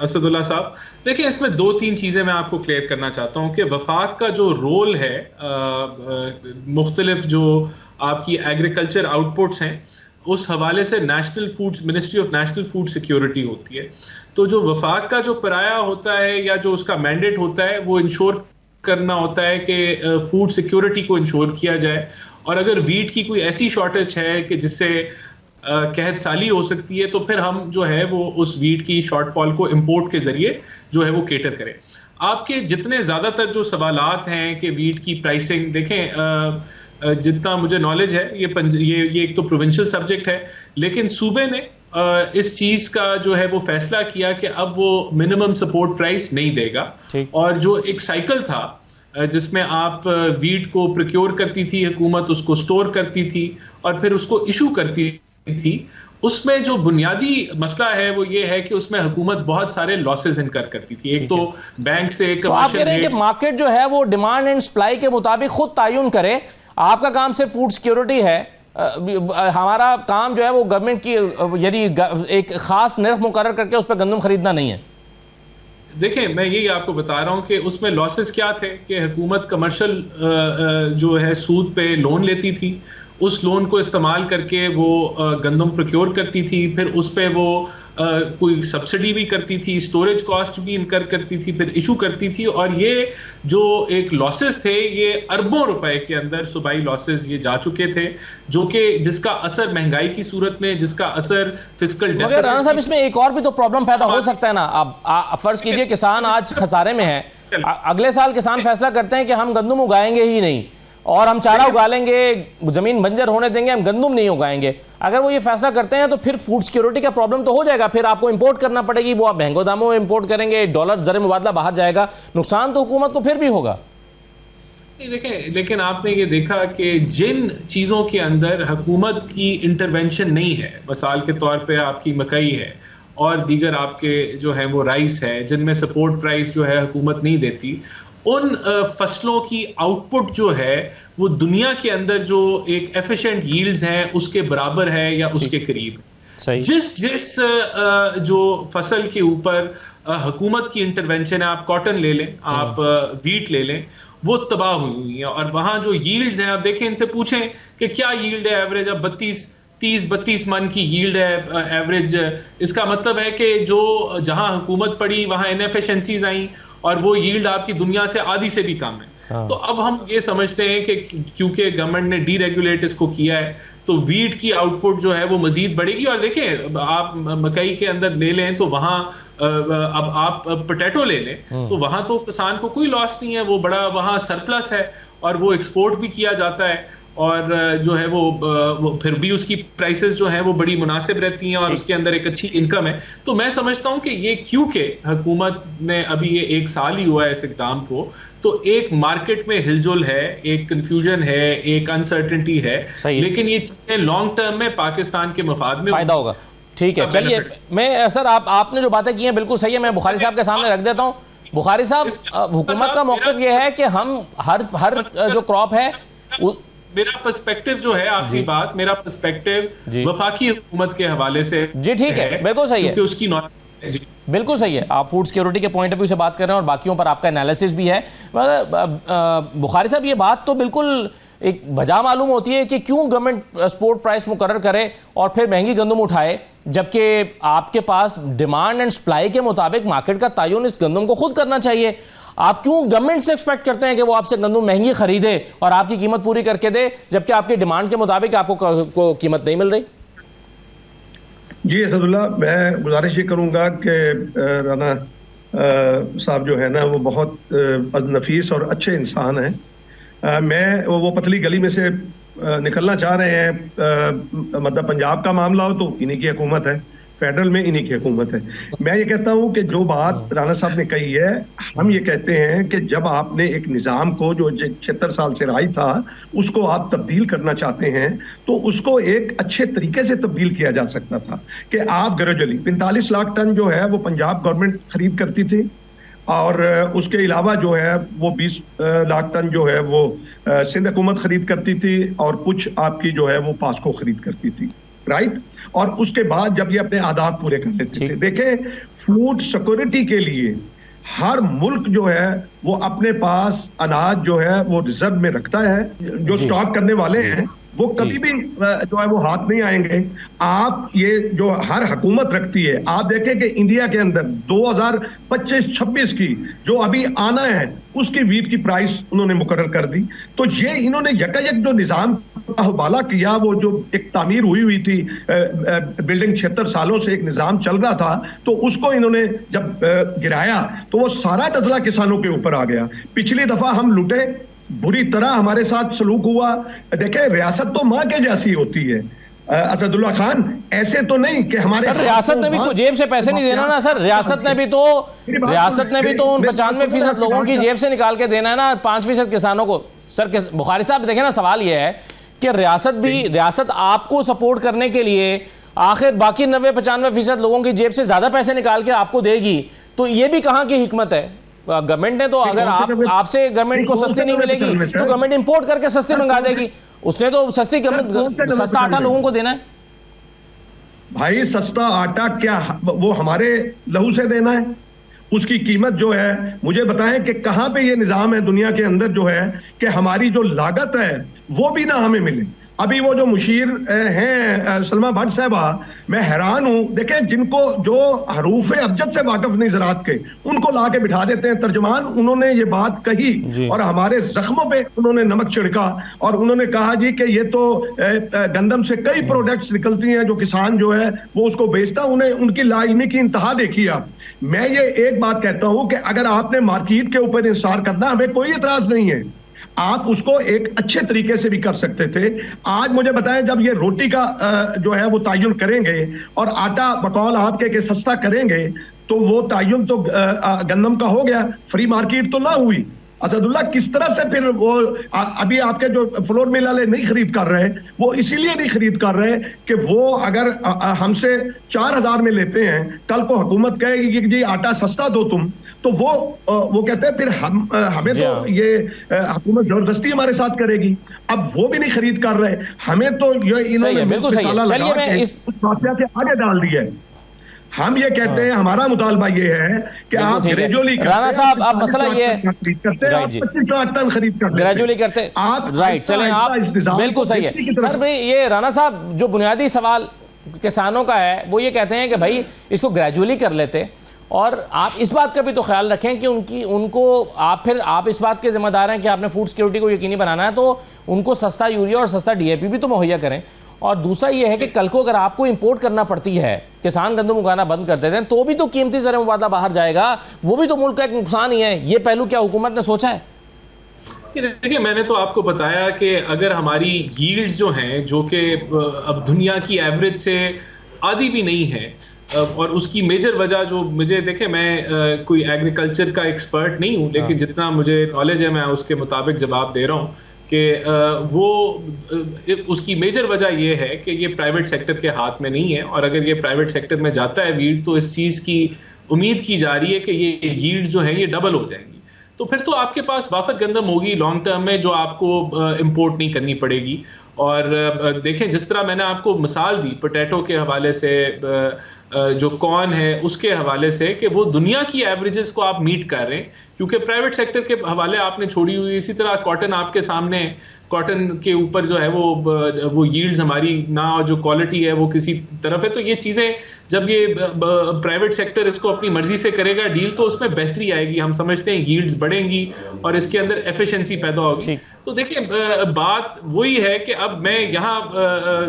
असदुल्ला साहब। देखिए, इसमें दो तीन चीज़ें मैं आपको क्लियर करना चाहता हूँ कि वफाक का जो रोल है, मुख्तलिफ जो आपकी एग्रीकल्चर आउटपुट्स हैं, उस हवाले से national food ministry of national food security होती है। तो जो वफाक का जो पराया होता है या जो उसका मैंडेट होता है, वो इंश्योर करना होता है कि फूड सिक्योरिटी को इंश्योर किया जाए, और अगर वीट की कोई ऐसी शॉर्टेज है कि जिससे कहत साली हो सकती है, तो फिर हम जो है वो उस वीट की शॉर्टफॉल को इंपोर्ट के जरिए जो है वो केटर करें। आपके जितने ज़्यादातर जो सवालात हैं कि वीट की प्राइसिंग, देखें जितना मुझे नॉलेज है, ये एक तो प्रोविंशियल सब्जेक्ट है, लेकिन सूबे ने इस चीज का जो है वो फैसला किया कि अब वो मिनिमम सपोर्ट प्राइस नहीं देगा, और जो एक साइकिल था जिसमें आप वीट को प्रोक्योर करती थी हुकूमत, उसको स्टोर करती थी और फिर उसको इशू करती थी, उसमें जो बुनियादी मसला है वो ये है कि उसमें हुकूमत बहुत सारे लॉसेस इनकर करती थी। एक तो बैंक से आप कह रहे हैं कि मार्केट जो है वो डिमांड एंड सप्लाई के मुताबिक खुद तायुन करे। आपका काम सिर्फ फूड सिक्योरिटी है, हमारा काम जो है वो गवर्नमेंट की यानी एक खास नर्ख मुकर्रर करके उस पर गंदम खरीदना नहीं है। देखिए, मैं यही आपको बता रहा हूं कि उसमें लॉसेस क्या थे कि हुकूमत कमर्शियल जो है सूद पे लोन लेती थी, उस लोन को इस्तेमाल करके वो गंदम प्रोक्योर करती थी, फिर उस पे वो कोई सब्सिडी भी करती थी, स्टोरेज कॉस्ट भी इनकर करती थी, फिर इशू करती थी, और ये जो एक लॉसेस थे ये अरबों रुपए के अंदर सूबाई लॉसेस ये जा चुके थे, जो कि जिसका असर महंगाई की सूरत में, जिसका असर फिस्कल डेफिसिट। राणा साहब, इसमें एक और भी तो प्रॉब्लम पैदा हो सकता है ना। अब फर्ज कीजिए किसान आज खसारे में है, अगले साल किसान फैसला करते हैं कि हम गंदम उगाएंगे ही नहीं और हम चारा उगा लेंगे, जमीन बंजर होने देंगे, हम गंदम नहीं उगाएंगे। अगर वो ये फैसला करते हैं तो फिर फूड सिक्योरिटी का प्रॉब्लम तो हो जाएगा, फिर आपको इंपोर्ट करना पड़ेगी, वो आप महंगो दामों में इंपोर्ट करेंगे, डॉलर ज़र मुबादला बाहर जाएगा, नुकसान तो हुकूमत को फिर भी होगा। देखें, लेकिन आपने ये देखा कि जिन चीज़ों के अंदर हुकूमत की इंटरवेंशन नहीं है, मिसाल के तौर पे आपकी मकई है और दीगर आपके जो है वो राइस है, जिनमें सपोर्ट प्राइस जो है हुकूमत नहीं देती, उन फसलों की आउटपुट जो है वो दुनिया के अंदर जो एक एफिशिएंट यील्ड्स हैं उसके बराबर है या उसके करीब। जिस जो फसल के ऊपर हुकूमत की इंटरवेंशन है, आप कॉटन ले लें, आप वीट ले लें, वो तबाह हुई है। और वहां जो यील्ड्स हैं, आप देखें, इनसे पूछें कि क्या यील्ड है एवरेज, अब 30-32 मन की यील्ड है एवरेज। इसका मतलब है कि जो जहां हुकूमत पड़ी वहां इनएफिशिएंसीज आई और वो यील्ड आपकी दुनिया से आधी से भी कम है। तो अब हम ये समझते हैं कि क्योंकि गवर्नमेंट ने डीरेगुलेट इसको किया है तो वीट की आउटपुट जो है वो मजीद बढ़ेगी। और देखें, आप मकई के अंदर ले लें तो वहां अब आप पोटैटो ले लें तो वहां तो किसान को कोई लॉस नहीं है, वो बड़ा वहां सरप्लस है और वो एक्सपोर्ट भी किया जाता है। और जो है वो फिर भी उसकी प्राइसेस जो है वो बड़ी मुनासिब रहती हैं और उसके अंदर एक अच्छी इनकम है। तो मैं समझता हूं कि ये क्योंकि हुकूमत ने अभी ये 1 साल ही हुआ है इस इक़दाम को, तो एक मार्केट में हिलजुल है, एक कंफ्यूजन है, एक अनसर्टेनिटी है, लेकिन ये चीजें लॉन्ग टर्म में पाकिस्तान के मफाद में फायदा होगा। ठीक है, चलिए मैं सर आपने जो बातें की हैं बिल्कुल सही है, मैं बुखारी साहब के सामने रख देता हूं। बुखारी साहब, हुकूमत का मौक़िफ़ ये है कि हम हर जो क्रॉप है, मेरा पर्सपेक्टिव जो है, आखिरी बात, मेरा पर्सपेक्टिव वफाकी हुकूमत के हवाले से जी ठीक है, बिल्कुल सही है, क्योंकि उसकी बिल्कुल सही है, आप फूड सिक्योरिटी के पॉइंट ऑफ व्यू से बात कर रहे हैं और बाकियों पर आपका एनालिसिस भी है। बुखारी साहब, ये बात तो बिल्कुल एक वजह मालूम होती है कि क्यों गवर्नमेंट सपोर्ट प्राइस मुकर्रर करे और फिर महंगी गंदम उठाए, जबकि आपके पास डिमांड एंड सप्लाई के मुताबिक मार्केट का तयन इस गंदम को खुद करना चाहिए। आप क्यों गवर्नमेंट से एक्सपेक्ट करते हैं कि वो आपसे गंदम महंगी खरीदे और आपकी कीमत पूरी करके दे, जबकि आपकी डिमांड के मुताबिक आपको कीमत नहीं मिल रही? जी असदुल्ला, मैं गुजारिश ये करूंगा कि राना साहब जो है ना वो बहुत नफीस और अच्छे इंसान हैं। मैं वो पतली गली में से निकलना चाह रहे हैं। मतलब पंजाब का मामला हो तो इन्हीं की हुकूमत है, फेडरल में इन्हीं की हुकूमत है। मैं ये कहता हूं कि जो बात राना साहब ने कही है, हम ये कहते हैं कि जब आपने एक निज़ाम को जो 76 साल से राही था उसको आप तब्दील करना चाहते हैं तो उसको एक अच्छे तरीके से तब्दील किया जा सकता था कि आप ग्रेजुअली 45 लाख टन जो है वो पंजाब गवर्नमेंट खरीद करती थी और उसके अलावा जो है वो 20 लाख टन जो है वो सिंध हुकूमत खरीद करती थी और कुछ आपकी जो है वो पास्को खरीद करती थी, राइट। और उसके बाद जब ये अपने आदाब पूरे कर लेते थे, देखें फूड सिक्योरिटी के लिए हर मुल्क जो है वो अपने पास अनाज जो है वो रिजर्व में रखता है। जो स्टॉक करने वाले हैं वो कभी भी जो है वो हाथ नहीं आएंगे। आप ये जो हर हुकूमत रखती है, आप देखें कि इंडिया के अंदर 2025-26 की जो अभी आना है उसकी वीट की प्राइस उन्होंने मुकर्रर कर दी। तो ये इन्होंने यकायक जो निज़ाम का हवाला किया, वो जो एक तामीर हुई थी बिल्डिंग 76 सालों से एक निज़ाम चल रहा था, तो उसको इन्होंने जब गिराया तो वो सारा टजला किसानों के ऊपर आ गया। पिछली दफा हम लुटे, बुरी तरह हमारे साथ सलूक हुआ। देखें रियासत तो माँ के जैसी होती है असदुल्ला खान, ऐसे तो नहीं कि हमारे रियासत ने भी तो जेब से पैसे नहीं देना ना सर, रियासत ने भी तो उन 95% लोगों की जेब से निकाल के देना है ना, 5% किसानों को। सर बुखारी साहब देखें ना, सवाल यह है कि रियासत आपको सपोर्ट करने के लिए आखिर बाकी 90-95% लोगों की जेब से ज्यादा पैसे निकाल के आपको देगी, तो ये भी कहां की हिकमत है? गवर्नमेंट ने तो अगर आपसे गवर्नमेंट को सस्ती नहीं मिलेगी तो गवर्नमेंट इंपोर्ट करके सस्ती मंगा देगी। उसने तो सस्ता आटा लोगों को देना है। भाई सस्ता आटा क्या वो हमारे लहू से देना है? उसकी कीमत जो है, मुझे बताएं कि कहां पे ये निजाम है दुनिया के अंदर जो है कि हमारी जो लागत है वो भी ना हमें मिले। अभी वो जो मुशीर हैं सलमा भट्ट साहबा, मैं हैरान हूं। देखें जिनको जो हरूफ अबजद से वाकिफ नहीं ज़राअत के, उनको ला के बिठा देते हैं तर्जमान। उन्होंने ये बात कही और हमारे जख्मों पे उन्होंने नमक छिड़का और उन्होंने कहा जी कि ये तो गंदम से कई प्रोडक्ट्स निकलती हैं जो किसान जो है वो उसको बेचता। उन्हें उनकी लाइल्मी की इंतहा देखी आप। मैं ये एक बात कहता हूं कि अगर आपने मार्केट के ऊपर इंसार करना, हमें कोई एतराज नहीं है, आप उसको एक अच्छे तरीके से भी कर सकते थे। आज मुझे बताएं, जब ये रोटी का जो है वो तयन करेंगे और आटा बकौल आपके के सस्ता करेंगे तो वो तयन तो गंदम का हो गया, फ्री मार्केट तो ना हुई। असदुल्ला किस तरह से फिर वो अभी आपके जो फ्लोर मिल वाले नहीं खरीद कर रहे, वो इसीलिए नहीं खरीद कर रहे कि वो अगर हमसे 4000 में लेते हैं, कल को हुकूमत कहेगी कि जी आटा सस्ता दो तुम, तो वो कहते हैं फिर हमें तो ये हुकूमत जबरदस्ती हमारे साथ करेगी। अब वो भी नहीं खरीद कर रहे, हमें तो ये इन्होंने आगे डाल दिया है। हम ये कहते हैं, हमारा मुतालबा ये है कि आप ग्रेजुअली राणा साहब, आप मसला ये है 25 लाख टन खरीद करते ग्रेजुअली करते आप, राइट, चलें आप, बिल्कुल सही है सर। भाई ये राणा साहब जो बुनियादी सवाल किसानों का है वो ये कहते हैं कि भाई इसको ग्रेजुअली कर लेते, और आप इस बात का भी तो ख्याल रखें कि आप इस बात के जिम्मेदार हैं कि आपने फूड सिक्योरिटी को यकीनी बनाना है, तो उनको सस्ता यूरिया और सस्ता डीएपी भी तो मुहैया करें। और दूसरा ये है कि कल को अगर आपको इंपोर्ट करना पड़ती है, किसान गंदम उगाना बंद कर देते हैं, तो भी तो कीमती ज़र मुबादला बाहर जाएगा, वो भी तो मुल्क का एक नुकसान ही है। ये पहलू क्या हुकूमत ने सोचा है? देखिए, मैंने तो आपको बताया कि अगर हमारी यील्ड्स जो हैं, जो कि अब दुनिया की एवरेज से आधी भी नहीं है, और उसकी मेजर वजह जो मुझे, देखे मैं कोई एग्रीकल्चर का एक्सपर्ट नहीं हूँ, लेकिन जितना मुझे नॉलेज है मैं उसके मुताबिक जवाब दे रहा हूँ कि उसकी मेजर वजह ये है कि ये प्राइवेट सेक्टर के हाथ में नहीं है, और अगर ये प्राइवेट सेक्टर में जाता है वीट, तो इस चीज़ की उम्मीद की जा रही है कि ये यील्ड जो है ये डबल हो जाएंगी। तो फिर तो आपके पास वाफर गंदम होगी लॉन्ग टर्म में, जो आपको इंपोर्ट नहीं करनी पड़ेगी। और देखें, जिस तरह मैंने आपको मिसाल दी पोटैटो के हवाले से, जो कॉर्न है उसके हवाले से, कि वो दुनिया की एवरेजेस को आप मीट कर रहे हैं क्योंकि प्राइवेट सेक्टर के हवाले आपने छोड़ी हुई। इसी तरह कॉटन आपके सामने, कॉटन के ऊपर जो है वो यील्ड्स हमारी ना, जो क्वालिटी है वो किसी तरफ है। तो ये चीज़ें जब ये प्राइवेट सेक्टर इसको अपनी मर्जी से करेगा डील, तो उसमें बेहतरी आएगी। हम समझते हैं यील्ड्स बढ़ेंगी और इसके अंदर एफिशिएंसी पैदा होगी। तो देखिए, बात वही है कि अब मैं यहाँ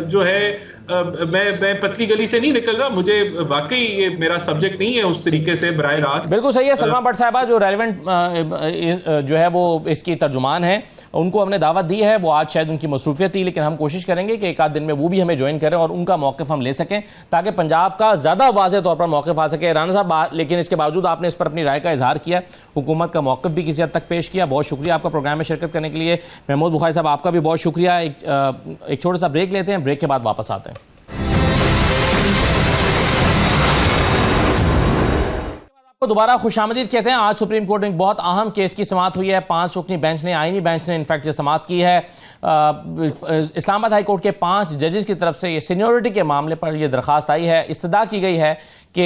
जो है मैं पतली गली से नहीं निकल रहा, मुझे वाकई ये मेरा सब्जेक्ट नहीं है उस तरीके से बराह रास्त। बिल्कुल सही है। सलमा भट्ट साहबा जो रेलेवेंट जो है वो इसकी तर्जुमान है, उनको हमने दावत दी है, वो आज शायद उनकी मसरूफियत थी, लेकिन हम कोशिश करेंगे कि एक आध दिन में वो भी हमें ज्वाइन करें और उनका मौक़िफ़ हम ले सकें, ताकि पंजाब का ज्यादा वाज़ेह तौर पर मौक़िफ़ आ सके। राना साहब, लेकिन इसके बावजूद आपने इस पर अपनी राय का इजहार किया, हुकूमत का मौक़िफ़ भी किसी हद तक पेश किया। बहुत शुक्रिया आपका प्रोग्राम में शिरकत करने के लिए। महमूद बुखारी साहब, आपका भी बहुत शुक्रिया। एक छोटा सा ब्रेक लेते हैं, ब्रेक के बाद वापस आते हैं। तो दोबारा खुशामदीद कहते हैं। आज सुप्रीम कोर्ट में बहुत अहम केस की समाअत हुई है। 5 रुकनी बेंच ने, आईनी बेंच ने इनफैक्ट ये समाअत की है। इस्लामाबाद हाई कोर्ट के 5 जजेस की तरफ से ये सीनियरिटी के मामले पर ये दरख्वास्त आई है। इस्तदा की गई है कि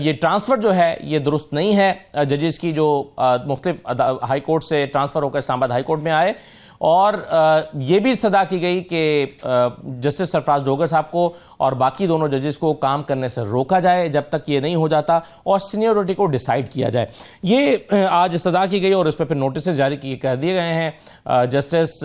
ये ट्रांसफर जो है ये दुरुस्त नहीं है, जजेस की जो मुख्तलिफ हाई कोर्ट से ट्रांसफर होकर इस्लामाबाद हाई कोर्ट में आए। और ये भी इस्तदा की गई कि जस्टिस सरफराज डोगर साहब को और बाकी दोनों जजेस को काम करने से रोका जाए जब तक ये नहीं हो जाता, और सीनियरिटी को डिसाइड किया जाए। ये आज इस्तदा की गई और उस पर फिर नोटिस जारी कर दिए गए हैं जस्टिस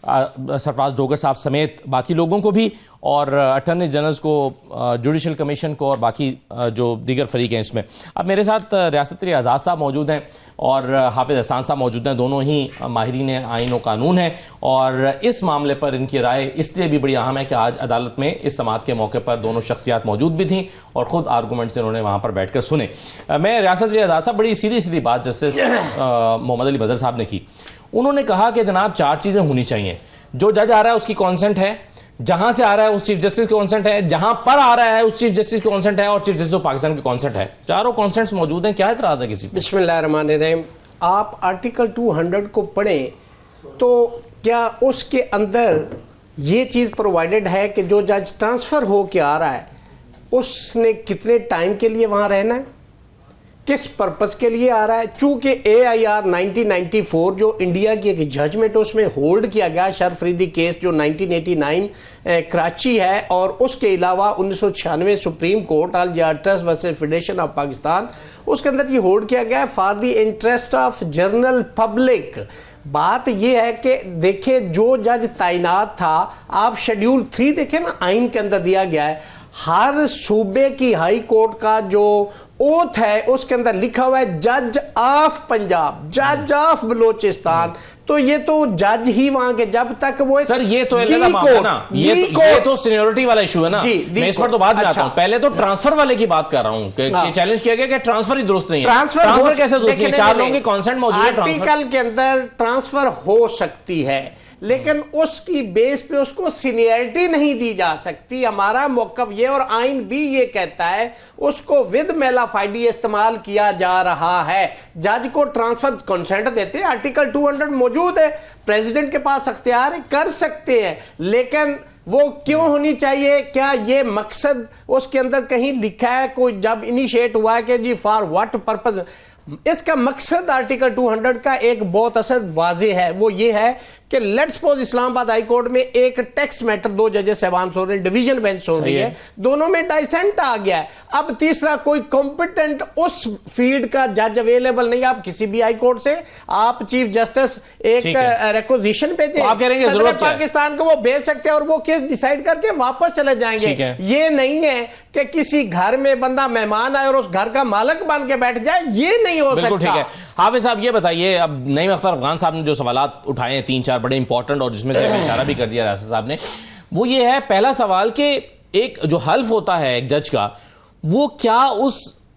सरफराज डोगर साहब समेत बाकी लोगों को भी, और अटॉर्नी जनरल्स को, जुडिशल कमीशन को, और बाकी जो दीगर फरीक हैं इसमें। अब मेरे साथ रियासती आज़ाद साहब मौजूद हैं और हाफिज एहसान साहब मौजूद हैं, दोनों ही माहिरीन आईन और कानून हैं, और इस मामले पर इनकी राय इसलिए भी बड़ी अहम है कि आज अदालत में इस समाअत के मौके पर दोनों शख्सियात मौजूद भी थीं और ख़ुद आर्गूमेंट्स इन्होंने वहाँ पर बैठ कर सुने। मैं रियासती आज़ाद साहब, बड़ी सीधी सीधी बात जस्टिस मोहम्मद अली बदर साहब ने की। उन्होंने कहा कि जनाब 4 चीज़ें होनी चाहिए। जो जज आ रहा है उसकी कॉन्सेंट है, जहां से आ रहा है उस चीफ जस्टिस की कॉन्सेंट है, जहां पर आ रहा है उस चीफ जस्टिस की कॉन्सेंट है, और चीफ जस्टिस ऑफ पाकिस्तान की कॉन्सेंट है। चारों कॉन्सेंट्स मौजूद हैं। क्या एतराज है किसी को? बिस्मिल्लाहिर्रहमानिर्रहीम। आप आर्टिकल 200 को पढ़ें तो क्या उसके अंदर ये चीज़ प्रोवाइडेड है कि जो जज ट्रांसफ़र हो के आ रहा है उसने कितने टाइम के लिए वहाँ रहना है, किस पर्पज़ के लिए आ रहा है। चूंकि AIR 1994 जो इंडिया की एक जजमेंट उसमें होल्ड किया गया, शरफरीदी केस जो 1989 कराची है, और उसके अलावा 1996 सुप्रीम कोर्ट अल जार्टस वर्सेस फेडरेशन ऑफ पाकिस्तान, उसके अंदर ये होल्ड किया गया है for the interest of general public. बात यह है कि देखिए, जो जज तैनात था, आप शेड्यूल 3 देखें ना, आइन के अंदर दिया गया है, हर सूबे की हाई कोर्ट का जो ओथ है उसके अंदर लिखा हुआ है जज ऑफ पंजाब, जज ऑफ बलोचिस्तान। तो ये तो जज ही वहां के, जब तक वो सर ये तो ये तो सीनियरिटी वाला इशू है ना, मैं इस पर तो बात में आता हूं। पले तो ट्रांसफर वाले की बात कर रहा हूं कि चैलेंज किया गया कि ट्रांसफर ही दुरुस्त नहीं है। ट्रांसफर कैसे दुरुस्त नहीं है? 4 लोगों की कॉन्सेंट मौजूद है, आर्टिकल के अंदर ट्रांसफर हो सकती है, लेकिन उसकी बेस पे उसको सीनियरिटी नहीं दी जा सकती। हमारा मौकफ ये, और आइन भी ये कहता है, उसको विद मेलाफाइडी इस्तेमाल किया जा रहा है। जज को ट्रांसफर कंसेंट देते हैं, आर्टिकल 200 मौजूद है, प्रेसिडेंट के पास अख्तियार है, कर सकते हैं, लेकिन वो क्यों होनी चाहिए? क्या ये मकसद उसके अंदर कहीं लिखा है, कोई जब इनिशिएट हुआ है कि जी फॉर व्हाट पर्पज? इसका मकसद आर्टिकल 200 का एक बहुत असर वाजे है, वो ये है कि let's suppose Islamabad high court में एक टैक्स मैटर 2 जजेस साहबान सो रहे हैं, डिवीजन बेंच हो रही है, दोनों में डाइसेंट आ गया है। अब तीसरा कोई कॉम्पिटेंट उस फील्ड का जज अवेलेबल नहीं। आप किसी भी हाई कोर्ट से आप चीफ जस्टिस एक रिक्वेजिशन भेजें, आप कह रहे हैं सदर पाकिस्तान को वो भेज सकते हैं और वो केस डिसाइड करके वापस चले जाएंगे। ये नहीं है कि किसी घर में बंदा मेहमान आए और उस घर का मालिक बन के बैठ जाए, ये नहीं नहीं हो सकता। ठीक है। हाफिज साहब ये बताइए, अब नईम अख्तर अफगान साहब ने जो सवालात उठाए हैं 3-4 बड़े इंपॉर्टेंट, और जिसमें से इशारा भी कर दिया रियासत साहब ने, वो ये है पहला सवाल कि एक जो हल्फ होता है एक जज का, वो क्या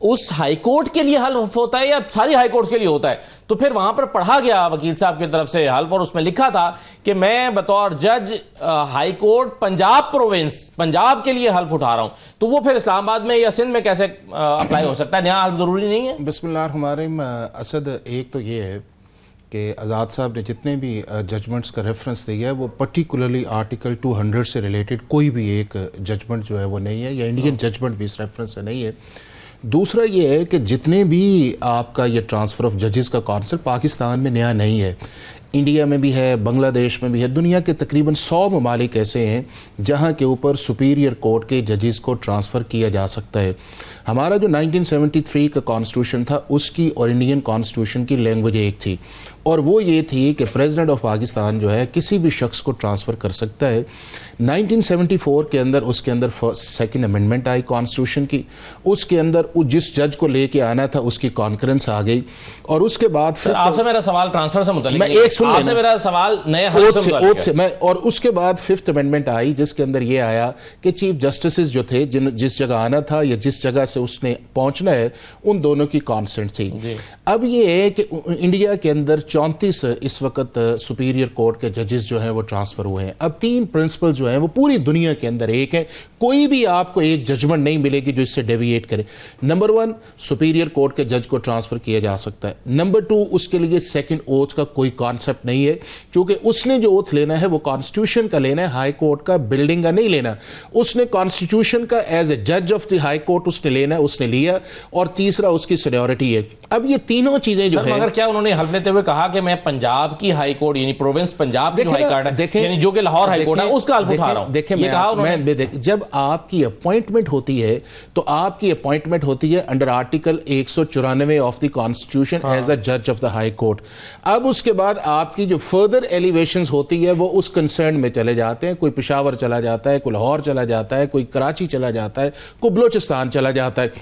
उस हाई कोर्ट के लिए हल्फ होता है या सारी हाई कोर्ट के लिए होता है? तो फिर वहां पर पढ़ा गया वकील साहब की तरफ से हल्फ, और उसमें लिखा था कि मैं बतौर जज high court Punjab province, Punjab के लिए हल्फ उठा रहा हूं। तो वो फिर इस्लामाबाद में या सिंध में कैसे अप्लाई हो सकता है? यहाँ हल्फ जरूरी नहीं है? बिस्मिल्लाहिर्रहमानिर्रहीम। असद, एक तो ये है कि आज़ाद साहब ने जितने भी जजमेंट्स का रेफरेंस दिया है वो पर्टिकुलरली आर्टिकल 200 से रिलेटेड कोई भी एक जजमेंट जो है वो नहीं है, या इंडियन जजमेंट भी इस रेफरेंस से नहीं है। दूसरा ये है कि जितने भी आपका ये ट्रांसफ़र ऑफ जजेस का कॉन्सेप्ट पाकिस्तान में नया नहीं है, इंडिया में भी है, बांग्लादेश में भी है, दुनिया के तकरीबन 100 ममालिक ऐसे हैं जहाँ के ऊपर सुपीरियर कोर्ट के जजेस को ट्रांसफ़र किया जा सकता है। हमारा जो 1973 का कॉन्स्टिट्यूशन था उसकी और इंडियन कॉन्स्टिट्यूशन की लैंग्वेज एक थी, और वो ये थी कि प्रेसिडेंट ऑफ पाकिस्तान जो है किसी भी शख्स को ट्रांसफ़र कर सकता है। 1974 के अंदर उसके अंदर सेकंड अमेंडमेंट आई कॉन्स्टिट्यूशन की, उसके अंदर जिस जज को लेके आना था उसकी कॉन्फ्रेंस आ गई, और उसके बाद फिर आपसे मेरा सवाल ट्रांसफर से मुताल्लिक मैं एक सुन आपसे मेरा सवाल नए हल्फ से मुताल्लिक है। मैं, और उसके बाद फिफ्थ अमेंडमेंट आई जिसके अंदर ये आया कि चीफ जस्टिस जो थे जिस जगह आना था या जिस जगह से उसने पहुंचना है उन दोनों की कॉन्सेंट थी। अब ये है कि इंडिया के अंदर 34 इस वक्त सुपीरियर कोर्ट के जजेस जो हैं वो ट्रांसफर हुए हैं। अब 3 प्रिंसिपल जो हैं वो पूरी दुनिया के अंदर एक है, कोई भी आपको एक जजमेंट नहीं मिलेगी जो इससे डेविएट करे। नंबर 1, सुपीरियर कोर्ट के जज को ट्रांसफर किया जा सकता है। नंबर 2, उसके लिए सेकंड ओथ का कोई कॉन्सेप्ट नहीं है, क्योंकि उसने जो ओथ लेना है वो कॉन्स्टिट्यूशन का लेना है, हाई कोर्ट का बिल्डिंग का नहीं लेना। उसने कॉन्स्टिट्यूशन का एज ए जज ऑफ द हाई कोर्ट उसने लेना है, उसने लिया। और तीसरा उसकी सीनियरिटी है। अब ये तीनों चीजें जो है, मगर क्या उन्होंने हल्फ लेते हुए कहा कि मैं पंजाब की हाई कोर्ट यानी प्रोविंस पंजाब की हाई कोर्ट है, यानी जो कि लाहौर हाई कोर्ट है, उसका हल्फ उठा रहा हूं? देखिए, जब आपकी अपॉइंटमेंट होती है तो आपकी अपॉइंटमेंट होती है under article 194 of the constitution as a जज ऑफ द हाई कोर्ट। अब उसके बाद आपकी जो फर्दर एलिवेशंस होती है वो उस कंसर्न में चले जाते हैं। कोई पेशावर चला जाता है, कोई लाहौर चला जाता है, कोई कराची चला जाता है, कोई बलोचिस्तान चला जाता है।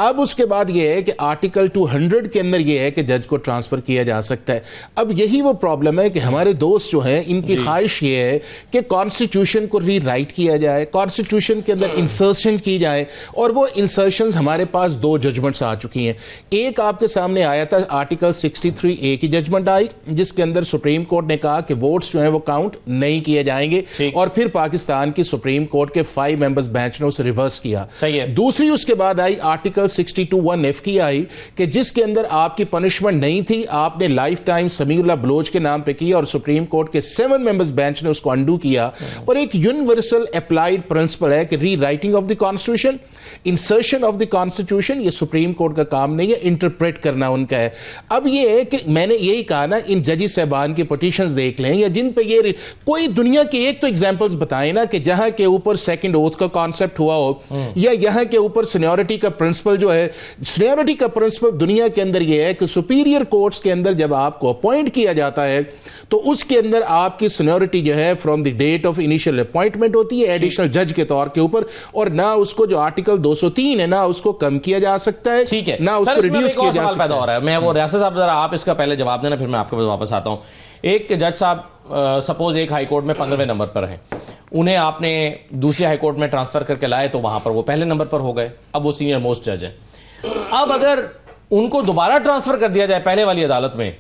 अब उसके बाद यह है कि आर्टिकल 200 के अंदर यह है कि जज को ट्रांसफर किया जा सकता है। अब यही वो प्रॉब्लम है कि हमारे दोस्त जो हैं इनकी ख्वाहिश ये है कि कॉन्स्टिट्यूशन को रीराइट किया जाए, कॉन्स्टिट्यूशन के अंदर इंसर्शन की जाए, और वो इंसर्शंस हमारे पास 2 जजमेंट्स आ चुकी हैं। एक आपके सामने आया था आर्टिकल 63A की जजमेंट आई जिसके अंदर सुप्रीम कोर्ट ने कहा कि वोट्स जो हैं वो काउंट नहीं किए जाएंगे, और फिर पाकिस्तान की सुप्रीम कोर्ट के 5 मेंबर्स बेंच ने उसे रिवर्स किया। सही है। दूसरी उसके बाद आई आर्टिकल 62(1)(f) की आई कि जिसके अंदर आपकी पनिशमेंट नहीं थी, आपने लाइफ टाइम समीउल्लाह बलोच के नाम पे किया और सुप्रीम कोर्ट के 7 मेंबर्स बेंच ने उसको अंडू किया। और एक यूनिवर्सल अप्लाइड प्रिंसिपल है कि री writing of the constitution, insertion of the constitution, ये सुप्रीम कोर्ट का काम नहीं है, इंटरप्रेट करना उनका है। अब ये है कि मैंने यही कहा ना, इन जजी साहबान की पिटीशंस देख लें या जिन पे ये कोई दुनिया के एक तो एग्जांपल्स बताएं ना कि जहां के ऊपर सेकंड ओथ का कॉन्सेप्ट हुआ हो, या यहां के ऊपर सीनियरिटी का प्रिंसिपल जो है, सीनियरिटी का प्रिंसिपल दुनिया के अंदर यह है कि सुपीरियर कोर्ट्स के अंदर जब आपको अपॉइंट किया जाता है तो उसके अंदर आपकी सीनियरिटी जो है from the date of initial appointment होती है एडिशनल जज के तौर के ऊपर, और ना उसको जो आर्टिकल 203 है ना उसको कम किया जा सकता है, ठीक है, ना उसको रिड्यूस किया जा सकता पैदा हो रहा है। मैं वो रियासत साहब जरा आप इसका पहले जवाब देना, फिर मैं आपके पास वापस आता हूं। एक जज साहब सपोज एक हाई कोर्ट में 15वें नंबर पर हैं, उन्हें आपने दूसरे हाई कोर्ट में ट्रांसफर करके लाए तो वहां पर वो पहले नंबर पर हो गए, अब वो सीनियर मोस्ट जज है। अब अगर उनको दोबारा ट्रांसफर कर दिया जाए पहले वाली अदालत में,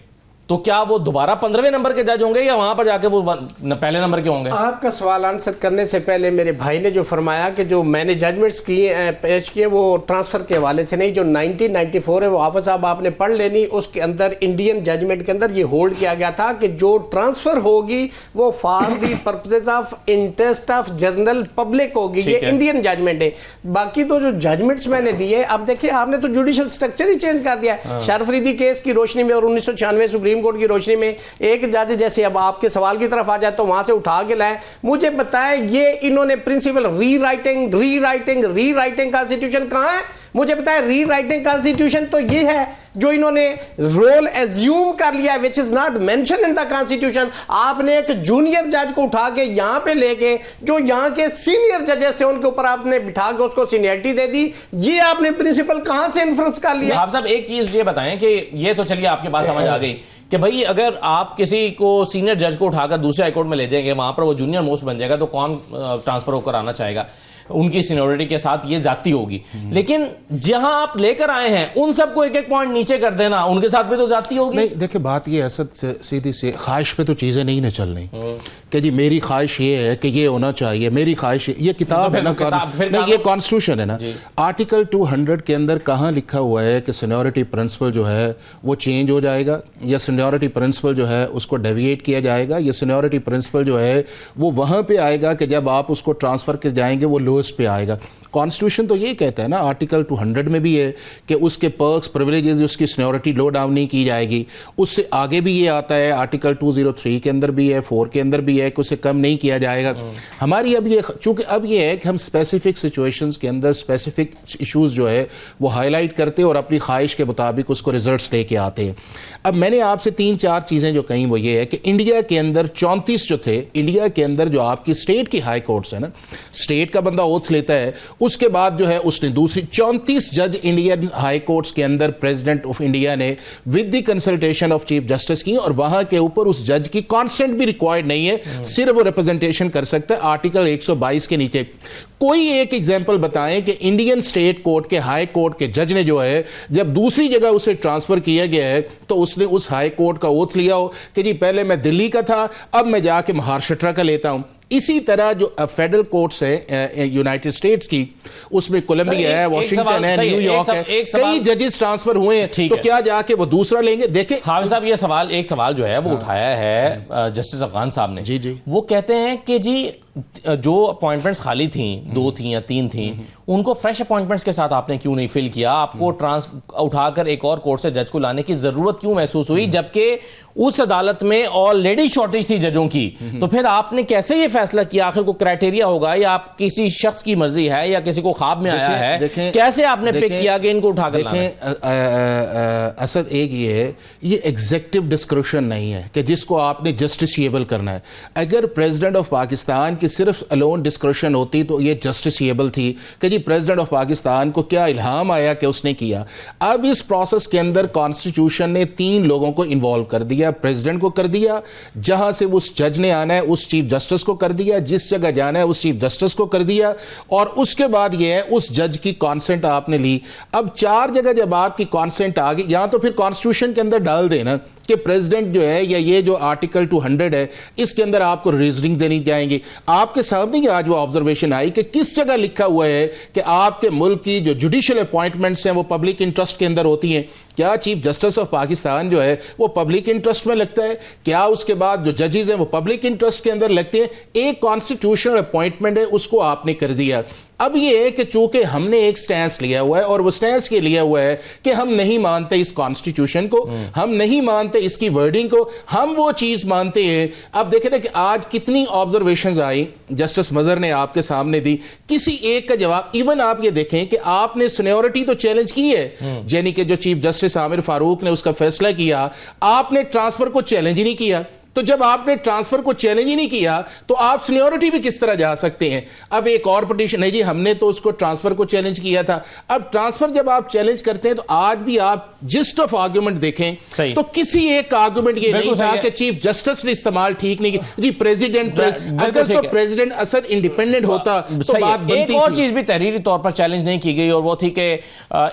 तो क्या वो दोबारा 15वें नंबर के जज होंगे या वहां पर जाके वो पहले नंबर के होंगे? आपका सवाल आंसर करने से पहले मेरे भाई ने जो फरमाया कि जो मैंने जजमेंट्स किए पेश किए वो ट्रांसफर के हवाले से नहीं, जो 1994 है वो हाफिज साहब आपने पढ़ लेनी। उसके अंदर इंडियन जजमेंट के अंदर ये होल्ड किया गया था कि जो ट्रांसफर होगी वो for the purposes of interest of general public होगी। ये इंडियन जजमेंट है। बाकी तो जो जजमेंट्स मैंने दिए, अब देखिए आपने तो जुडिशियल स्ट्रक्चर ही चेंज कर दिया। शरफरीदी केस की रोशनी में और 1996 सुप्रीम कोर्ट की रोशनी में एक जज जैसे अब आपके सवाल की तरफ आ जाए तो वहां से उठा के लाए, मुझे बताएं ये इन्होंने प्रिंसिपल री राइटिंग कॉन्स्टिट्यूशन कहां है? मुझे बताएं री राइटिंग कॉन्स्टिट्यूशन तो ये है जो इन्होंने रोल एज्यूम कर लिया, which is not mention in the constitution. आपने एक जूनियर जज को उठा के यहां पे लेके जो यहां के सीनियर जजेस थे उनके ऊपर आपने बिठा के उसको सीनियरिटी दे दी। ये आपने प्रिंसिपल कहां से इन्फ्लुएंस कर लिया? आप साहब एक चीज ये बताएं कि ये तो चलिए आपके पास समझ आ गई कि भाई अगर आप किसी को सीनियर जज को उठाकर दूसरे हाईकोर्ट में ले जाएंगे, वहां पर वो जूनियर मोस्ट बन जाएगा, तो कौन ट्रांसफर होकर आना चाहेगा? उनकी सीनियरिटी के साथ ये जाती होगी। लेकिन जहां आप लेकर आए हैं उन सबको एक एक पॉइंट नीचे कर देना, उनके साथ भी तो जाती होगी। नहीं देखिए, बात ये असद सीधी सी ख्वाहिश पे तो चीजें नहीं न चल रही कि जी मेरी ख्वाहिश ये है कि ये होना चाहिए, मेरी ख्वाहिश ये किताब है ना, नहीं ये कॉन्स्टिट्यूशन है ना। आर्टिकल 200 के अंदर कहां लिखा हुआ है कि सीनियरिटी प्रिंसिपल जो है वो चेंज हो जाएगा, या सीनियरिटी प्रिंसिपल जो है उसको डेविएट किया जाएगा, या सीनियरिटी प्रिंसिपल जो है वो वहां पे आएगा कि जब आप उसको ट्रांसफर कर जाएंगे वो लोएस्ट पे आएगा। कॉन्स्टिट्यूशन तो ये कहता है ना, आर्टिकल 200 में भी है कि उसके पर्क्स प्रिविलेजेस, उसकी सीनियरिटी लो डाउन नहीं की जाएगी। उससे आगे भी ये आता है, आर्टिकल 203 के अंदर भी है, 4 के अंदर भी है कि उसे कम नहीं किया जाएगा। हमारी अब ये, चूंकि अब ये है कि हम स्पेसिफिक सिचुएशंस के अंदर स्पेसिफिक इश्यूज जो है वो हाईलाइट करते हैं और अपनी ख्वाहिश के मुताबिक उसको रिजल्ट्स लेके आते हैं। अब मैंने आपसे 3-4 चीजें जो कही वो ये है कि इंडिया के अंदर 34 जो थे, इंडिया के अंदर जो आपकी स्टेट की हाई कोर्ट्स है ना, स्टेट का बंदा ओथ लेता है, उसके बाद जो है उसने दूसरी 34 जज इंडियन हाई कोर्ट्स के अंदर प्रेसिडेंट ऑफ इंडिया ने with the consultation of chief justice की, और वहां के ऊपर उस जज की कॉन्सेंट भी रिक्वायर्ड नहीं है, सिर्फ वो रिप्रेजेंटेशन कर सकता है आर्टिकल 122 के नीचे। कोई एक एग्जांपल बताएं कि इंडियन स्टेट कोर्ट के हाई कोर्ट के जज ने जो है जब दूसरी जगह उसे ट्रांसफर किया गया है तो उसने उस हाई कोर्ट का ओथ लिया हो कि जी पहले मैं दिल्ली का था, अब मैं जाके महाराष्ट्र का लेता हूं। इसी तरह जो फेडरल कोर्ट्स है यूनाइटेड स्टेट्स की, उसमें कोलंबिया है, वॉशिंगटन है, न्यूयॉर्क है, कई जजेस ट्रांसफर हुए हैं, तो क्या जाके वो दूसरा लेंगे? देखें हाफिज साहब, ये सवाल, एक सवाल जो है वो उठाया है जस्टिस अफगान साहब ने। जी जी, वो कहते हैं कि जी जो अपॉइंटमेंट्स खाली थी, 2 थी या 3 थी, उनको फ्रेश अपॉइंटमेंट्स के साथ आपने क्यों नहीं फिल किया? आपको उठाकर एक और कोर्ट से जज को लाने की जरूरत क्यों महसूस हुई, जबकि उस अदालत में ऑलरेडी शॉर्टेज थी जजों की? तो फिर आपने कैसे ये फैसला किया? आखिर को क्राइटेरिया होगा या आप किसी शख्स की मर्जी है या किसी को ख्वाब में आया है? कैसे आपने पिक किया कि इनको उठाकर लाना है? असद एक ये है, ये एग्जेक्टिव डिस्क्रिप्शन नहीं है कि जिसको आपने जस्टिसिएबल करना है। अगर प्रेसिडेंट ऑफ पाकिस्तान की सिर्फ अलोन डिस्क्रिप्शन होती तो ये जस्टिसिएबल थी कि जी प्रेसिडेंट ऑफ पाकिस्तान को क्या इल्हाम आया कि उसने किया। अब इस प्रोसेस के अंदर कॉन्स्टिट्यूशन ने 3 लोगों को इन्वॉल्व कर दिया, प्रेसिडेंट को कर दिया, जहां से उस जज ने आना है उस चीफ जस्टिस को कर दिया, जिस जगह जाना है उस चीफ जस्टिस को कर दिया, और उसके बाद यह है उस जज की कॉन्सेंट आपने ली। अब 4 जगह जब आपकी कॉन्सेंट आ गई, यहां तो फिर कॉन्स्टिट्यूशन के अंदर डाल देना कि प्रेसिडेंट जो है या ये जो आर्टिकल 200 है इसके अंदर आपको रीजनिंग देनी जाएंगी। आपके सामने ही आज वो ऑब्जर्वेशन आई कि किस जगह लिखा हुआ है कि आपके मुल्क की जो जुडिशियल अपॉइंटमेंट्स हैं वो पब्लिक इंटरेस्ट के अंदर होती हैं। क्या चीफ जस्टिस ऑफ पाकिस्तान जो है वो पब्लिक इंटरेस्ट में लगता है? क्या उसके बाद जो जजेस हैं वो पब्लिक इंटरेस्ट के अंदर लगते हैं? एक कॉन्स्टिट्यूशनल अपॉइंटमेंट है, उसको आपने कर दिया। अब ये है कि चूंकि हमने एक स्टैंस लिया हुआ है और वो स्टैंस ये लिया हुआ है कि हम नहीं मानते इस कॉन्स्टिट्यूशन को, हम नहीं मानते इसकी वर्डिंग को, हम वो चीज मानते हैं। अब देखें ना कि आज कितनी ऑब्जर्वेशंस आई, जस्टिस मजहर ने आपके सामने दी, किसी एक का जवाब। इवन आप ये देखें कि आपने सीनियरिटी तो चैलेंज की है, यानी कि जो चीफ जस्टिस आमिर फारूक ने उसका फैसला किया, आपने ट्रांसफर को चैलेंज ही नहीं किया। तो जब आपने ट्रांसफर को चैलेंज ही नहीं किया तो आप सीनियरिटी भी किस तरह जा सकते हैं? अब एक और पिटीशन है जी, हमने तो उसको ट्रांसफर को चैलेंज किया था। अब ट्रांसफर जब आप चैलेंज करते हैं तो आज भी आप जिस्ट ऑफ आर्गुमेंट देखें तो किसी एक आर्गुमेंट ये नहीं था कि चीफ जस्टिस ने इस्तेमाल ठीक नहीं की जी, प्रेसिडेंट। अगर तो प्रेसिडेंट असद इंडिपेंडेंट होता तो बात बनती। एक और चीज भी तहरीरी तौर पर चैलेंज नहीं की गई और वो थी कि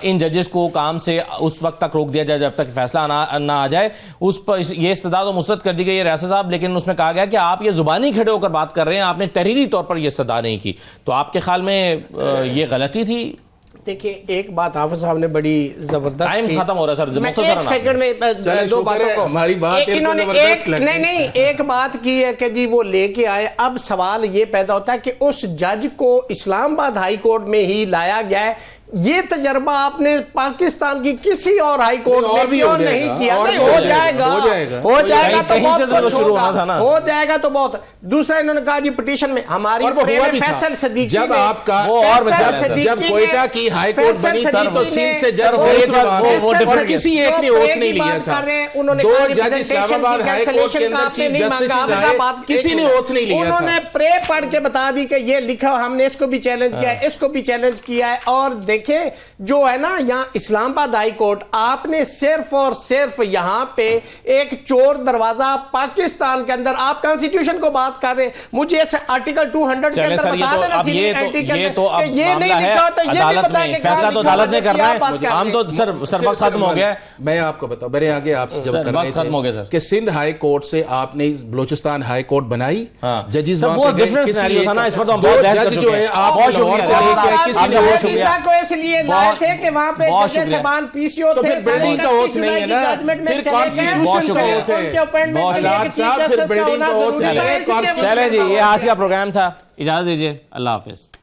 इन जजेस को काम से उस वक्त तक रोक दिया जाए जब तक फैसला ना आ जाए। उस पर ये इस्तदा तो मुस्तरद कर दी गई साहब, लेकिन उसमें कहा गया कि आप ये जुबानी खड़े होकर बात कर रहे हैं, आपने तहरीरी तौर पर ये इस्तदा नहीं की। तो आपके ख्याल में ये गलती थी? देखिए, एक बात हाफिज साहब ने बड़ी जबरदस्त, टाइम खत्म हो रहा है सर, मैं एक सेकंड में 2 बातों को, हमारी बात इन्होंने एक बात की है कि जी वो लेके आए। अब सवाल ये पैदा होता है कि उस जज को इस्लामाबाद हाई कोर्ट में ही लाया गया है, ये तजर्बा आपने पाकिस्तान की किसी और हाई कोर्ट और में भी क्यों हो नहीं जाएगा, किया? और नहीं, भी हो जाएगा, हो जाएगा, हो जाएगा तो कहीं बहुत से तो कुछ शुरू होगा, होना था ना। हो जाएगा तो बहुत। दूसरा इन्होंने कहा जी पिटीशन में हमारी और वो हुआ भी था। फैसल सदीकी जब ने- आपका वो और फैसल मसला है, सदीकी जब ने- कोयटा की हाई कोर्ट फैसल बनी थी सदीकी तो ने- सिंध से जज वो गए इस थे बात- वहां वो पे, different और किसी है। एक ने जो वोट प्रे नहीं की लिया बात था। कर रहे हैं, उन्होंने दो कहा जज representation इस्लामाबाद की हाई कोर्ट cancellation के अंदर का आपने चीफ नहीं जस्टिस मांगा, आए, बात किसी ने ओथ नहीं लिया था। उन्होंने प्रे पढ़ के बता दी कि ये लिखा, हमने इसको भी चैलेंज किया है, इसको भी चैलेंज किया है। और देखें जो है ना, यहाँ इस्लामाबाद हाई कोर्ट, आपने सिर्फ और सिर्फ यहाँ पे एक चोर दरवाजा पाकिस्तान के अंदर, आप कॉन्स्टिट्यूशन को बात कर रहे हैं, मुझे इस आर्टिकल 200 के चले अंदर सर, बता देना अब ये तो कि ये नहीं मामला है लिखा होता, ये भी अदालत बता में, के फैसला तो अदालत ने करना है। हम तो सर वक्त खत्म हो गया है। मैं आपको बताऊं, मेरे आगे आप जब सर, कर रहे वक्त खत्म हो गया थे सर। कि सिंध हाई कोर्ट से आपने बलोचिस्तान हाई कोर्ट बनाई, हाँ। जजेस सर, वहां वो पे गए, different किसी scenario एक था ना, का- इस पर तो हम दो बहुत बहस कर जज चुके जो हैं। है आप बहुत लाहौर शुक्रिया, से लेके बहुत आए, किसी आपका ने बहुत वोट शुक्रिया। वीजा को इसलिए लाए बहुत- थे कि वहां पे बहुत जजेस शुक्रिया। साहबान पीसीओ तो थे, फिर बिल्डिंग का ओथ नहीं है ना, फिर कॉन्स्टिट्यूशन का ओथ है। आजाद साहब, फिर बिल्डिंग का ओथ है। चले जी, ये आज का प्रोग्राम था, इजाजत दीजिए, अल्लाह हाफिज।